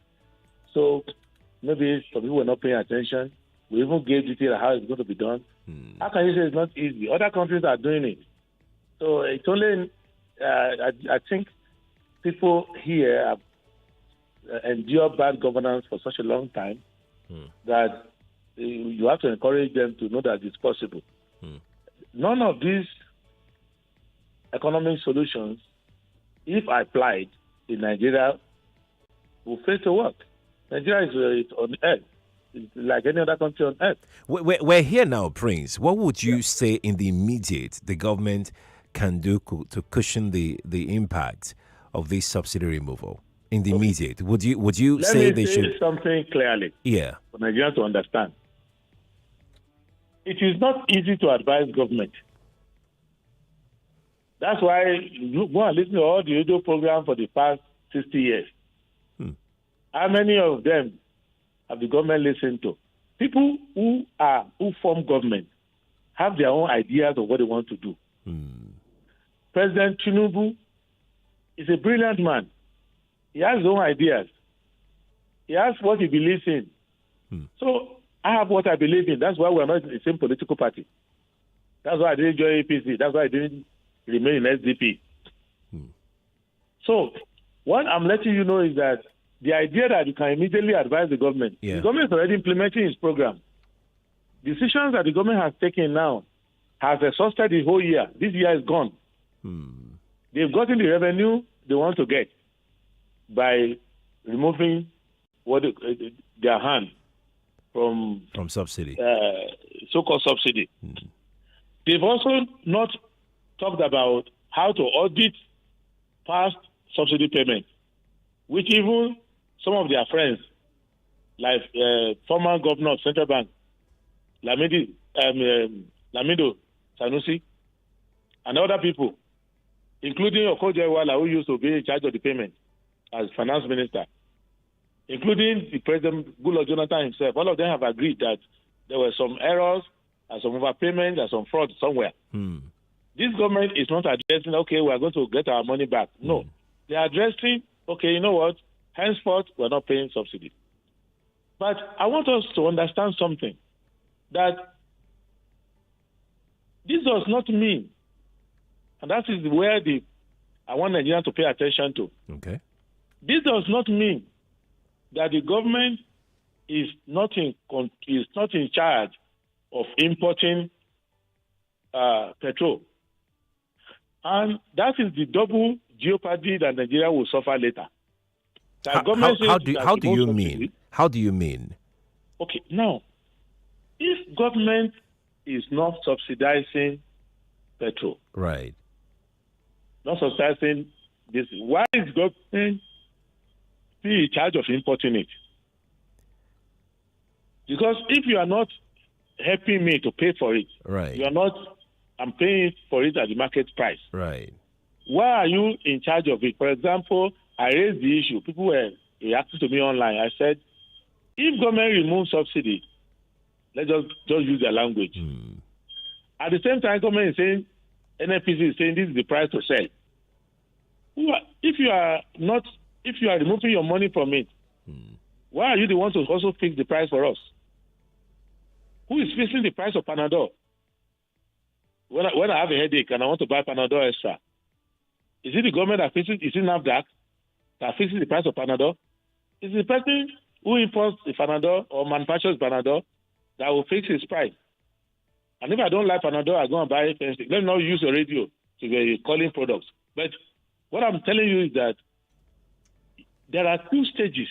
So maybe some people were not paying attention. We even gave detail how it's going to be done. How can you say it's not easy? Other countries are doing it. So it's only, I think people here have endured bad governance for such a long time that you have to encourage them to know that it's possible. None of these economic solutions, if applied in Nigeria, will fail to work. Nigeria is on earth. It's like any other country on earth. We're here now, Prince. What would you say in the immediate the government can do to cushion the impact of this subsidy removal? In the immediate, would you say they should? Let me say something clearly. Yeah. For Nigerians to understand. It is not easy to advise government. That's why you go and listen to all the radio programs for the past 60 years. How many of them have the government listened to? People who form government have their own ideas of what they want to do. President Tinubu is a brilliant man. He has his own ideas. He has what he believes in. So I have what I believe in. That's why we're not in the same political party. That's why I didn't join APC. That's why I didn't remain in SDP. So what I'm letting you know is that the idea that you can immediately advise the government, the government is already implementing its program. Decisions that the government has taken now has exhausted the whole year. This year is gone. They've gotten the revenue they want to get by removing their hand from subsidy, so-called subsidy. They've also not talked about how to audit past subsidy payments, which even some of their friends, like former governor of Central Bank, Lamido Sanusi, and other people, including Okoje-Iweala, who used to be in charge of the payment as finance minister, including the president, Goodluck Jonathan himself, all of them have agreed that there were some errors and some overpayments and some fraud somewhere. This government is not addressing, okay, we are going to get our money back. No. They are addressing okay, you know what? Henceforth, we're not paying subsidy. But I want us to understand something, that this does not mean, and that is where I want Nigerians to pay attention to. Okay. This does not mean that the government is not in charge of importing petrol. And that is the double jeopardy that Nigeria will suffer later. How do you mean? How do you mean? Okay, now, if government is not subsidizing petrol, right, not subsidizing this, why is government still in charge of importing it? Because if you are not helping me to pay for it, right, you are not, I'm paying for it at the market price. Right. Why are you in charge of it? For example, I raised the issue. People were reacting to me online. I said, if government removes subsidy, let's just use their language. At the same time, government is saying, NNPC is saying this is the price to sell. If you are removing your money from it, why are you the one to also fix the price for us? Who is fixing the price of Panadol? When I have a headache and I want to buy Panadol extra, is it the government that fixes? Is it NAFDAC that fixes the price of Panadol? Is the person who imports the Panadol or manufactures Panadol that will fix his price? And if I don't like Panadol, I go and buy it. Let me not use the radio to be calling products. But what I'm telling you is that there are two stages,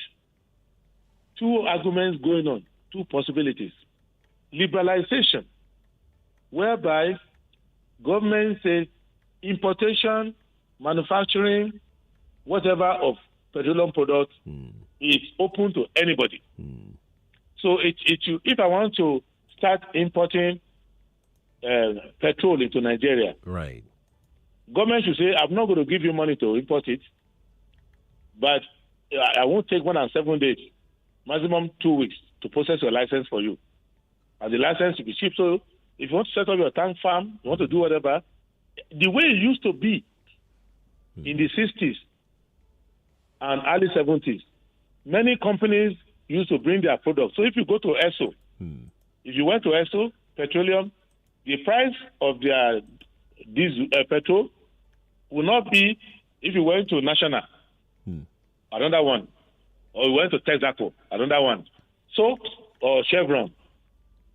two arguments going on, two possibilities. Liberalization, whereby government says importation, manufacturing, whatever of petroleum products is open to anybody. So if I want to start importing petrol into Nigeria, right, government should say, I'm not going to give you money to import it, but I won't take more than 7 days, maximum 2 weeks to process your license for you. And the license will be cheap. So if you want to set up your tank farm, you want to do whatever, the way it used to be in the 60s and early 70s, many companies used to bring their products. So if you go to ESSO, if you went to ESSO Petroleum, the price of their diesel petrol will not be if you went to National, another one, or you went to Texaco, another one. So, or Chevron,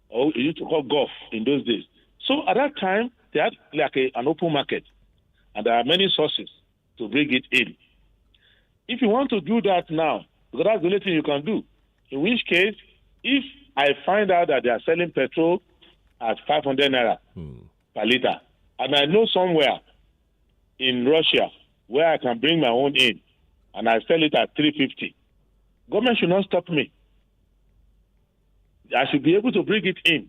or it used to call Gulf in those days. So at that time, they had like an open market, and there are many sources to bring it in. If you want to do that now, because that's the only thing you can do, in which case, if I find out that they are selling petrol at 500 naira per liter, and I know somewhere in Russia where I can bring my own in, and I sell it at 350, government should not stop me. I should be able to bring it in.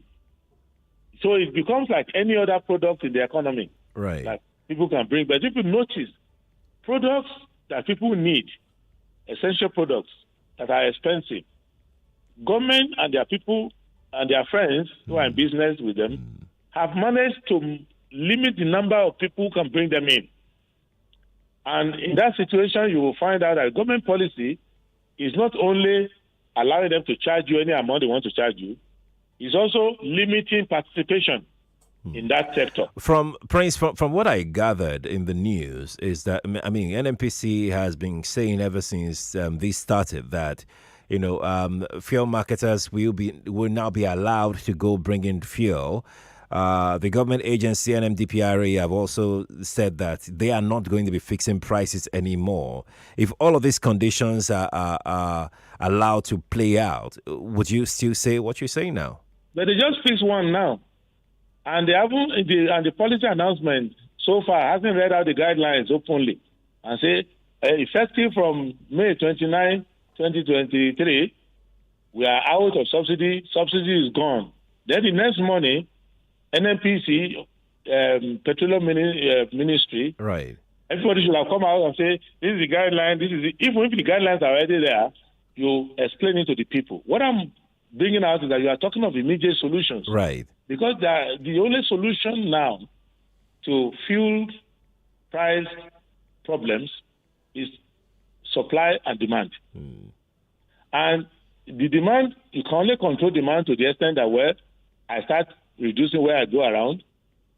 So it becomes like any other product in the economy. Right. That people can bring. But if you notice, products that people need, essential products that are expensive, government and their people and their friends who are in business with them have managed to limit the number of people who can bring them in. And in that situation, you will find out that government policy is not only allowing them to charge you any amount they want to charge you, it's also limiting participation in that sector. From what I gathered in the news is that, I mean, NNPC has been saying ever since this started that, fuel marketers will now be allowed to go bring in fuel. The government agency NMDPRA have also said that they are not going to be fixing prices anymore. If all of these conditions are allowed to play out, would you still say what you're saying now? But they just fixed one now. And they haven't, and the policy announcement so far hasn't read out the guidelines openly and say, effective from May 29, 2023, we are out of subsidy. Subsidy is gone. Then the next morning, NNPC, Petroleum Ministry, right? Everybody should have come out and say, this is the guideline, even if the guidelines are already there, you explain it to the people. What I'm bringing out is that you are talking of immediate solutions. Right. Because the only solution now to fuel price problems is supply and demand. And the demand, you can only control demand to the extent that, well, I start reducing where I go around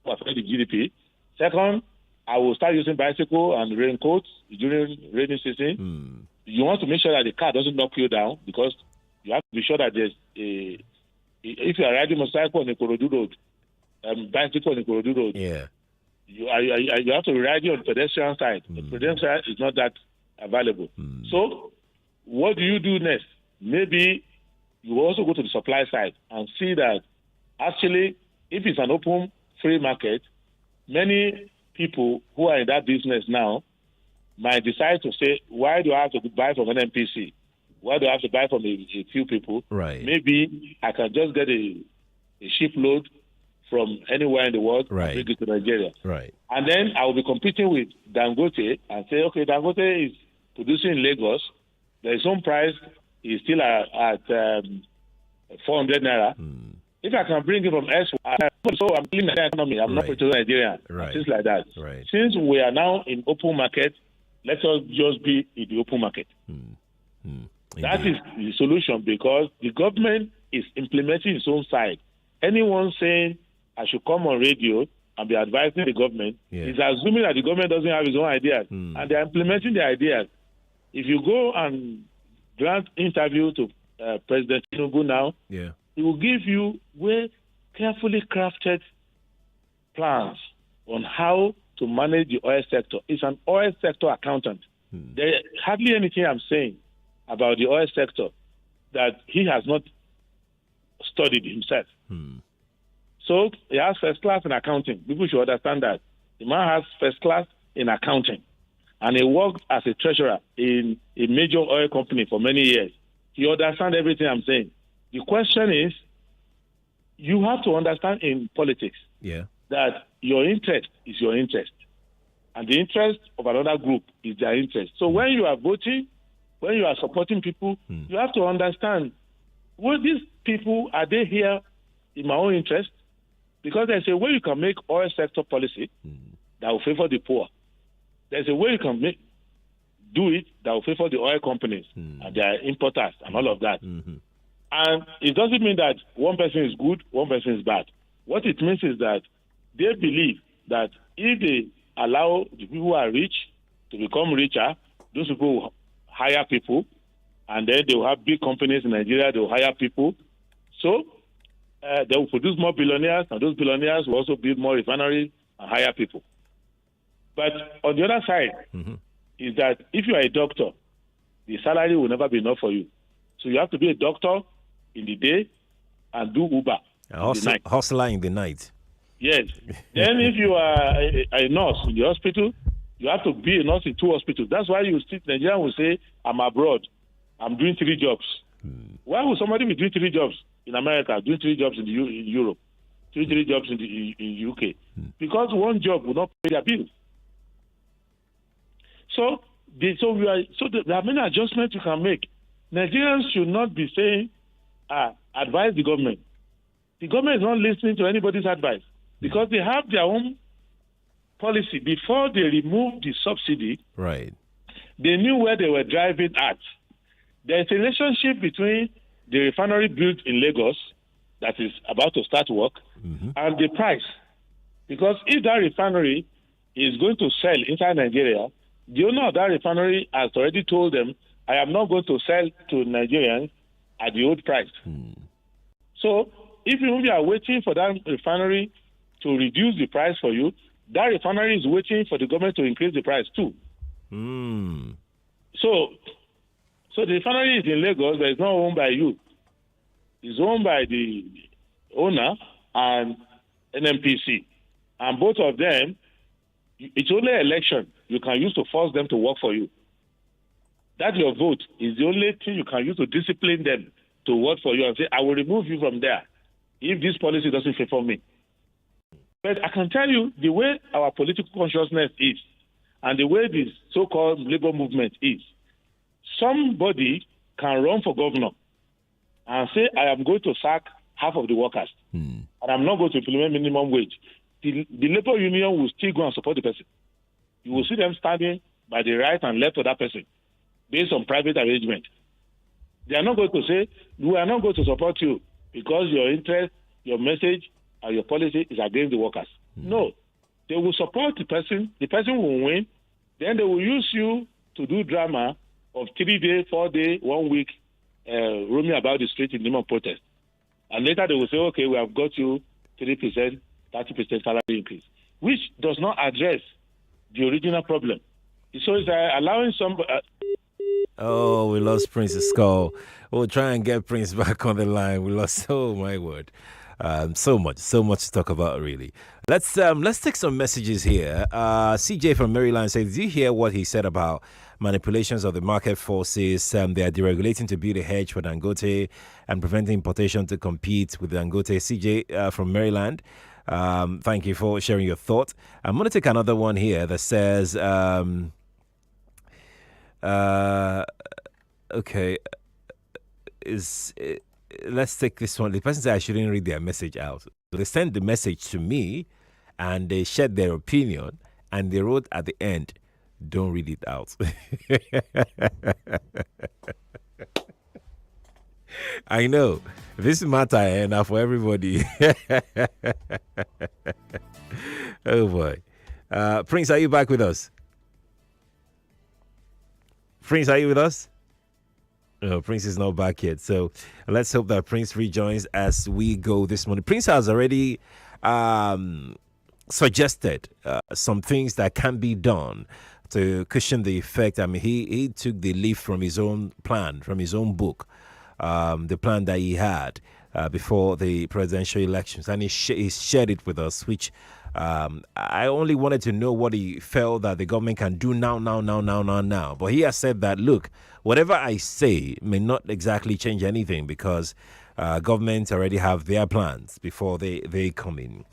to affect the GDP. Second, I will start using bicycle and raincoats during rainy season. You want to make sure that the car doesn't knock you down, because you have to be sure that there's a, if you are riding motorcycle on the Ikorodu road, bicycle on the Ikorodu road, you have to ride it on the pedestrian side. The pedestrian side is not that available. So what do you do next? Maybe you also go to the supply side and see that actually, if it's an open, free market, many people who are in that business now might decide to say, why do I have to buy from an NPC? Why do I have to buy from a few people? Right. Maybe I can just get a shipload from anywhere in the world and bring it to Nigeria. Right. And then I will be competing with Dangote and say, okay, Dangote is producing in Lagos. Their own price is still at 400 naira. If I can bring it from elsewhere, so I'm killing the economy. I'm not to Nigeria. Things like that. Since we are now in open market, let us just be in the open market. That is the solution, because the government is implementing its own side. Anyone saying I should come on radio and be advising the government is assuming that the government doesn't have its own ideas, and they are implementing the ideas. If you go and grant interview to President Tinubu now, he will give you very carefully crafted plans on how to manage the oil sector. It's an oil sector accountant. There's hardly anything I'm saying about the oil sector that he has not studied himself. So he has first class in accounting. People should understand that. The man has first class in accounting. And he worked as a treasurer in a major oil company for many years. He understands everything I'm saying. The question is, you have to understand in politics that your interest is your interest. And the interest of another group is their interest. So when you are voting, when you are supporting people, you have to understand, well, these people, are they here in my own interest? Because there's a way you can make oil sector policy that will favor the poor. There's a way you can do it that will favor the oil companies and their importers and all of that. And it doesn't mean that one person is good, one person is bad. What it means is that they believe that if they allow the people who are rich to become richer, those people will hire people, and then they will have big companies in Nigeria, they will hire people. So they will produce more billionaires, and those billionaires will also build more refineries and hire people. But on the other side is that if you are a doctor, the salary will never be enough for you. So you have to be a doctor in the day and do Uber in the night. Hustler in the night. Yes. Then if you are a nurse in the hospital, you have to be a nurse in 2 hospitals. That's why Nigerian will say, I'm abroad. I'm doing 3 jobs. Why would somebody be doing 3 jobs in America, doing 3 jobs in Europe, 3 jobs in the UK? Because one job will not pay their bills. So there are many adjustments you can make. Nigerians should not be saying, advise the government. The government is not listening to anybody's advice because they have their own policy. Before they removed the subsidy, they knew where they were driving at. There's a relationship between the refinery built in Lagos that is about to start work and the price. Because if that refinery is going to sell inside Nigeria, the owner of that refinery has already told them, I am not going to sell to Nigerians at the old price. So if you are waiting for that refinery to reduce the price for you, that refinery is waiting for the government to increase the price too. So the refinery is in Lagos, but it's not owned by you. It's owned by the owner and NMPC. And both of them, it's only election you can use to force them to work for you. That your vote is the only thing you can use to discipline them to work for you and say, I will remove you from there if this policy doesn't favor me. But I can tell you the way our political consciousness is and the way this so-called labor movement is, somebody can run for governor and say, I am going to sack half of the workers and I'm not going to implement minimum wage. The labor union will still go and support the person. You will see them standing by the right and left of that person. based on private arrangement. They are not going to say, we are not going to support you because your interest, your message, and your policy is against the workers. No. They will support the person will win, then they will use you to do drama of 3 day, 4 day, 1 week, roaming about the street in name of protest. And later they will say, okay, we have got you 3%, 30% salary increase, which does not address the original problem. So it's allowing some... Oh, we lost Prince's call. We'll try and get Prince back on the line. We lost, oh my word. So much to talk about, really. Let's take some messages here. CJ from Maryland says, did you hear what he said about manipulations of the market forces? They are deregulating to build a hedge for Dangote and preventing importation to compete with Dangote. CJ from Maryland, thank you for sharing your thought. I'm going to take another one here that says, okay, let's take this one. The person said I shouldn't read their message out. So they sent the message to me and they shared their opinion and they wrote at the end, don't read it out. I know this matter enough for everybody. Oh boy. Prince, are you back with us? Prince, are you with us? No, Prince is not back yet. So let's hope that Prince rejoins as we go this morning. Prince has already suggested some things that can be done to cushion the effect. I mean, he took the leaf from his own plan, from his own book, the plan that he had before the presidential elections. And he shared it with us, which I only wanted to know what he felt that the government can do now. But he has said that, look, whatever I say may not exactly change anything because governments already have their plans before they come in.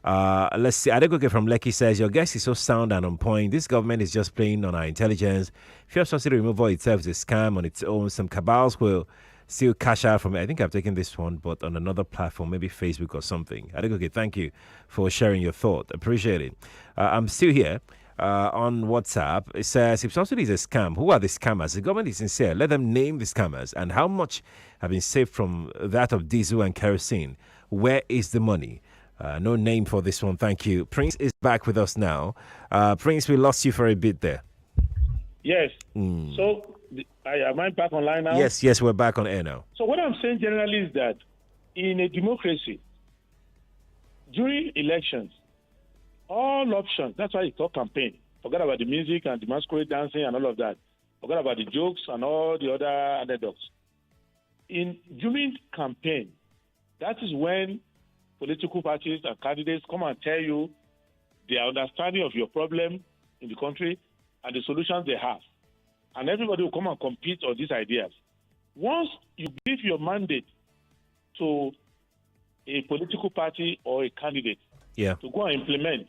Let's see. Adegoke from Lekki says, your guest is so sound and on point. This government is just playing on our intelligence. Fuel subsidy removal itself is a scam on its own. Some cabals will still cash out from it. I think I've taken this one, but on another platform, maybe Facebook or something. Adegoke, thank you for sharing your thought. Appreciate it. I'm still here on WhatsApp. It says, if subsidy is a scam, who are the scammers? The government is sincere. Let them name the scammers. And how much have been saved from that of diesel and kerosene? Where is the money? No name for this one. Thank you. Prince is back with us now. Prince, we lost you for a bit there. Yes. So, am I back online now? Yes, we're back on air now. So what I'm saying generally is that in a democracy, during elections, all options, that's why you talk campaign. Forget about the music and the masquerade dancing and all of that. Forget about the jokes and all the other anecdotes. During campaign, that is when political parties and candidates come and tell you their understanding of your problem in the country and the solutions they have. And everybody will come and compete on these ideas. Once you give your mandate to a political party or a candidate to go and implement,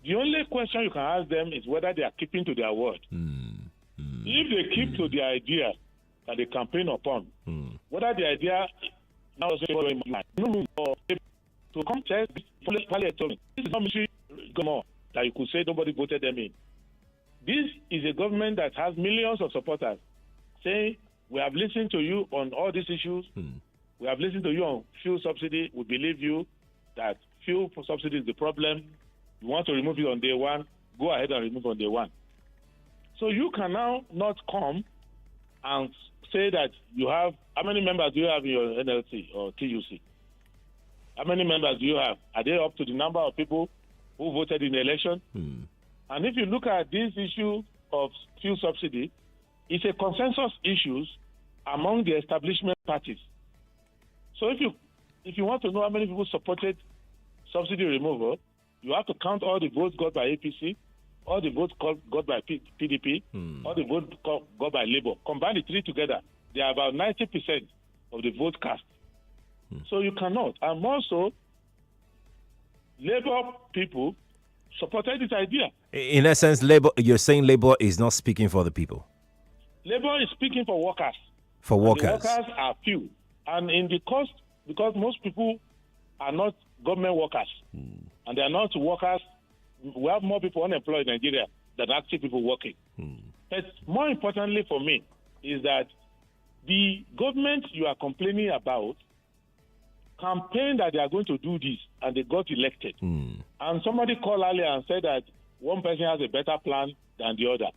the only question you can ask them is whether they are keeping to their word. If they keep to the idea that they campaign upon, whether the idea now to come test this is not military government that you could say nobody voted them in. This is a government that has millions of supporters saying, we have listened to you on all these issues. We have listened to you on fuel subsidy. We believe you that fuel subsidy is the problem. You want to remove it on day one, go ahead and remove it on day one. So you can now not come and say that you have, how many members do you have in your NLC or TUC? How many members do you have? Are they up to the number of people who voted in the election? And if you look at this issue of fuel subsidy, it's a consensus issue among the establishment parties. So if you want to know how many people supported subsidy removal, you have to count all the votes got by APC, all the votes got by PDP, all the votes got by Labour. Combine the three together, they are about 90% of the vote cast. So you cannot. And also, Labour people supported this idea. In essence, you're saying Labour is not speaking for the people. Labour is speaking for workers. For workers. The workers are few. And in the cost, because most people are not government workers, and they are not workers, we have more people unemployed in Nigeria than active people working. But more importantly for me is that the government you are complaining about campaigned that they are going to do this and they got elected. And somebody called earlier and said that one person has a better plan than the other.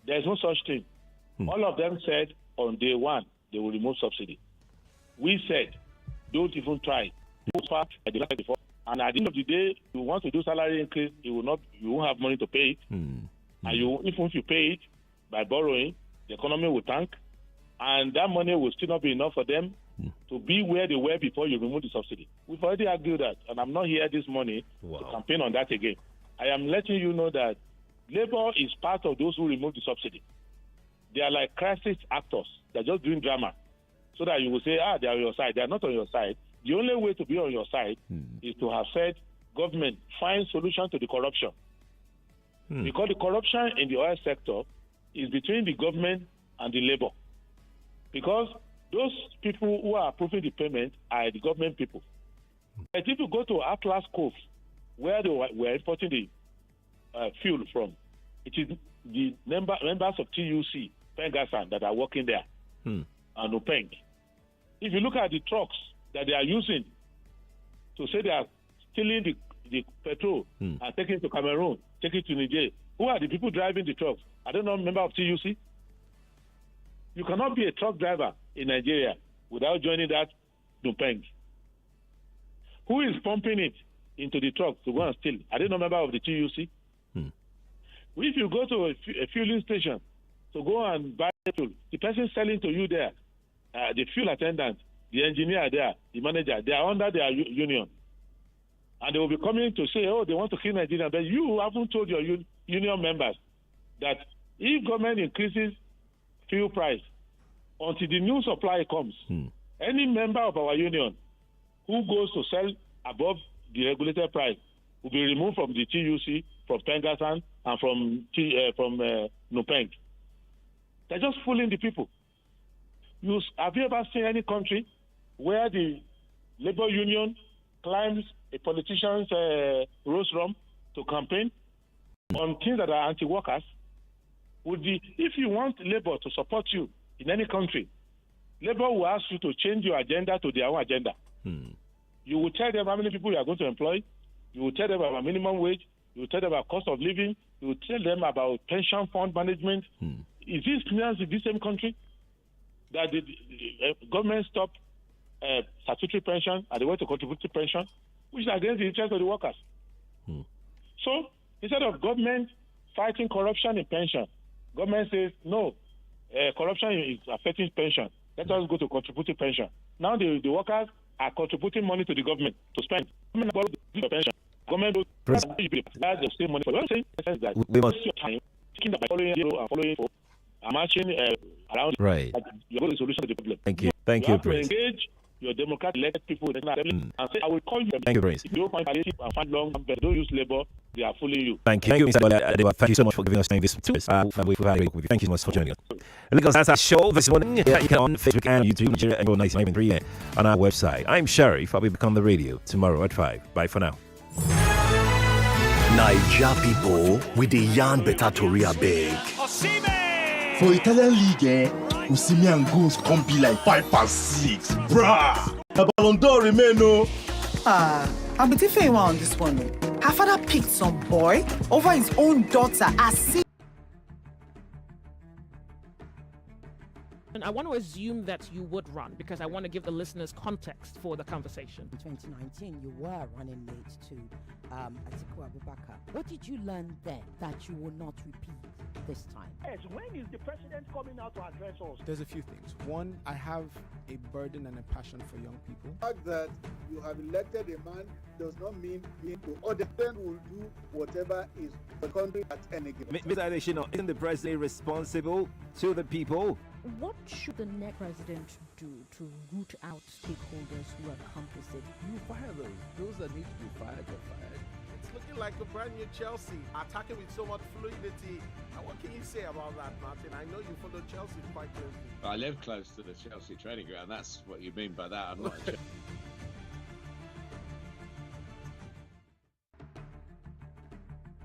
There's no such thing. All of them said on day one they will remove subsidy. We said, don't even try. Before. And at the end of the day, you want to do salary increase, you won't have money to pay it. And even if you pay it by borrowing, the economy will tank, and that money will still not be enough for them to be where they were before you remove the subsidy. We've already argued that, and I'm not here this morning to campaign on that again. I am letting you know that Labour is part of those who remove the subsidy. They are like crisis actors. They're just doing drama so that you will say, they are on your side. They are not on your side. The only way to be on your side is to have said, government, find solution to the corruption. Because the corruption in the oil sector is between the government and the labor. Because those people who are approving the payment are the government people. But if you go to Atlas Cove, where they were importing the fuel from, it is the members of TUC, Pengasan, that are working there, and Upeng. If you look at the trucks that they are using to say they are stealing the petrol and taking it to Cameroon, taking it to Niger, who are the people driving the trucks? I don't know, member of TUC. You cannot be a truck driver in Nigeria without joining that Dupeng. Who is pumping it into the truck to go and steal? I don't know, member of the TUC. If you go to a fueling station to go and buy fuel, the person selling to you there, the fuel attendant, the engineer there, the manager, they are under their union. And they will be coming to say, they want to kill Nigeria. But you haven't told your union members that if government increases fuel price until the new supply comes, any member of our union who goes to sell above the regulated price will be removed from the TUC, from Pengasan, and from Nupeng. They're just fooling the people. Have you ever seen any country where the labor union climbs a politician's rostrum to campaign on things that are anti-workers? If you want labor to support you in any country, labor will ask you to change your agenda to their own agenda. You will tell them how many people you are going to employ. You will tell them about minimum wage. You will tell them about cost of living. You will tell them about pension fund management. Is this nuance in this same country that the government stopped statutory pension and they went to contributory pension, which is against the interest of the workers? So instead of government fighting corruption in pension, government says, no, corruption is affecting pension. Let us go to contributory pension. Now the workers are contributing money to the government to spend. Government borrow the pension. Government will the same money for you. I'm saying that we must your time thinking that by following zero and following four, I'm marching around. Right. You're going to solution to the problem. Thank you. You have to Prince. engage your Democrat elected people and say, I will call you. Thank you, Prince. If you don't find palliative and find long, but don't use labor, they are fooling you. Thank you. Thank you, Mr. Adebayo. Thank you so much for giving us time this to us. We've had a with you. Thank you so much for joining us. Because that's our show this morning. Yeah, you can on Facebook and YouTube, Nigeria and 99.3 on our website. I'm Sheriff. I'll be back on the radio tomorrow at 5. Bye for now. Naija people with the yarn better tori abeg. For Italian league, Osimhen goals can't be like 5-6. Bruh! The Ballon d'Or remain no. I'll be different on this one. Her father picked some boy over his own daughter as And I want to assume that you would run because I want to give the listeners context for the conversation. In 2019, you were running mate to Atiku Abubakar. What did you learn then that you will not repeat this time? Yes, when is the president coming out to address us? There's a few things. One, I have a burden and a passion for young people. The fact that you have elected a man does not mean him to other men will do whatever is the country at any given time. Mr. Adeshina, isn't the president responsible to the people? What should the next president do to root out stakeholders who are complicit? You fire those that need to be fired are fired. It's looking like a brand new Chelsea, attacking with so much fluidity. And what can you say about that, Martin? I know you follow Chelsea quite closely. I live close to the Chelsea training ground. That's what you mean by that. I'm not a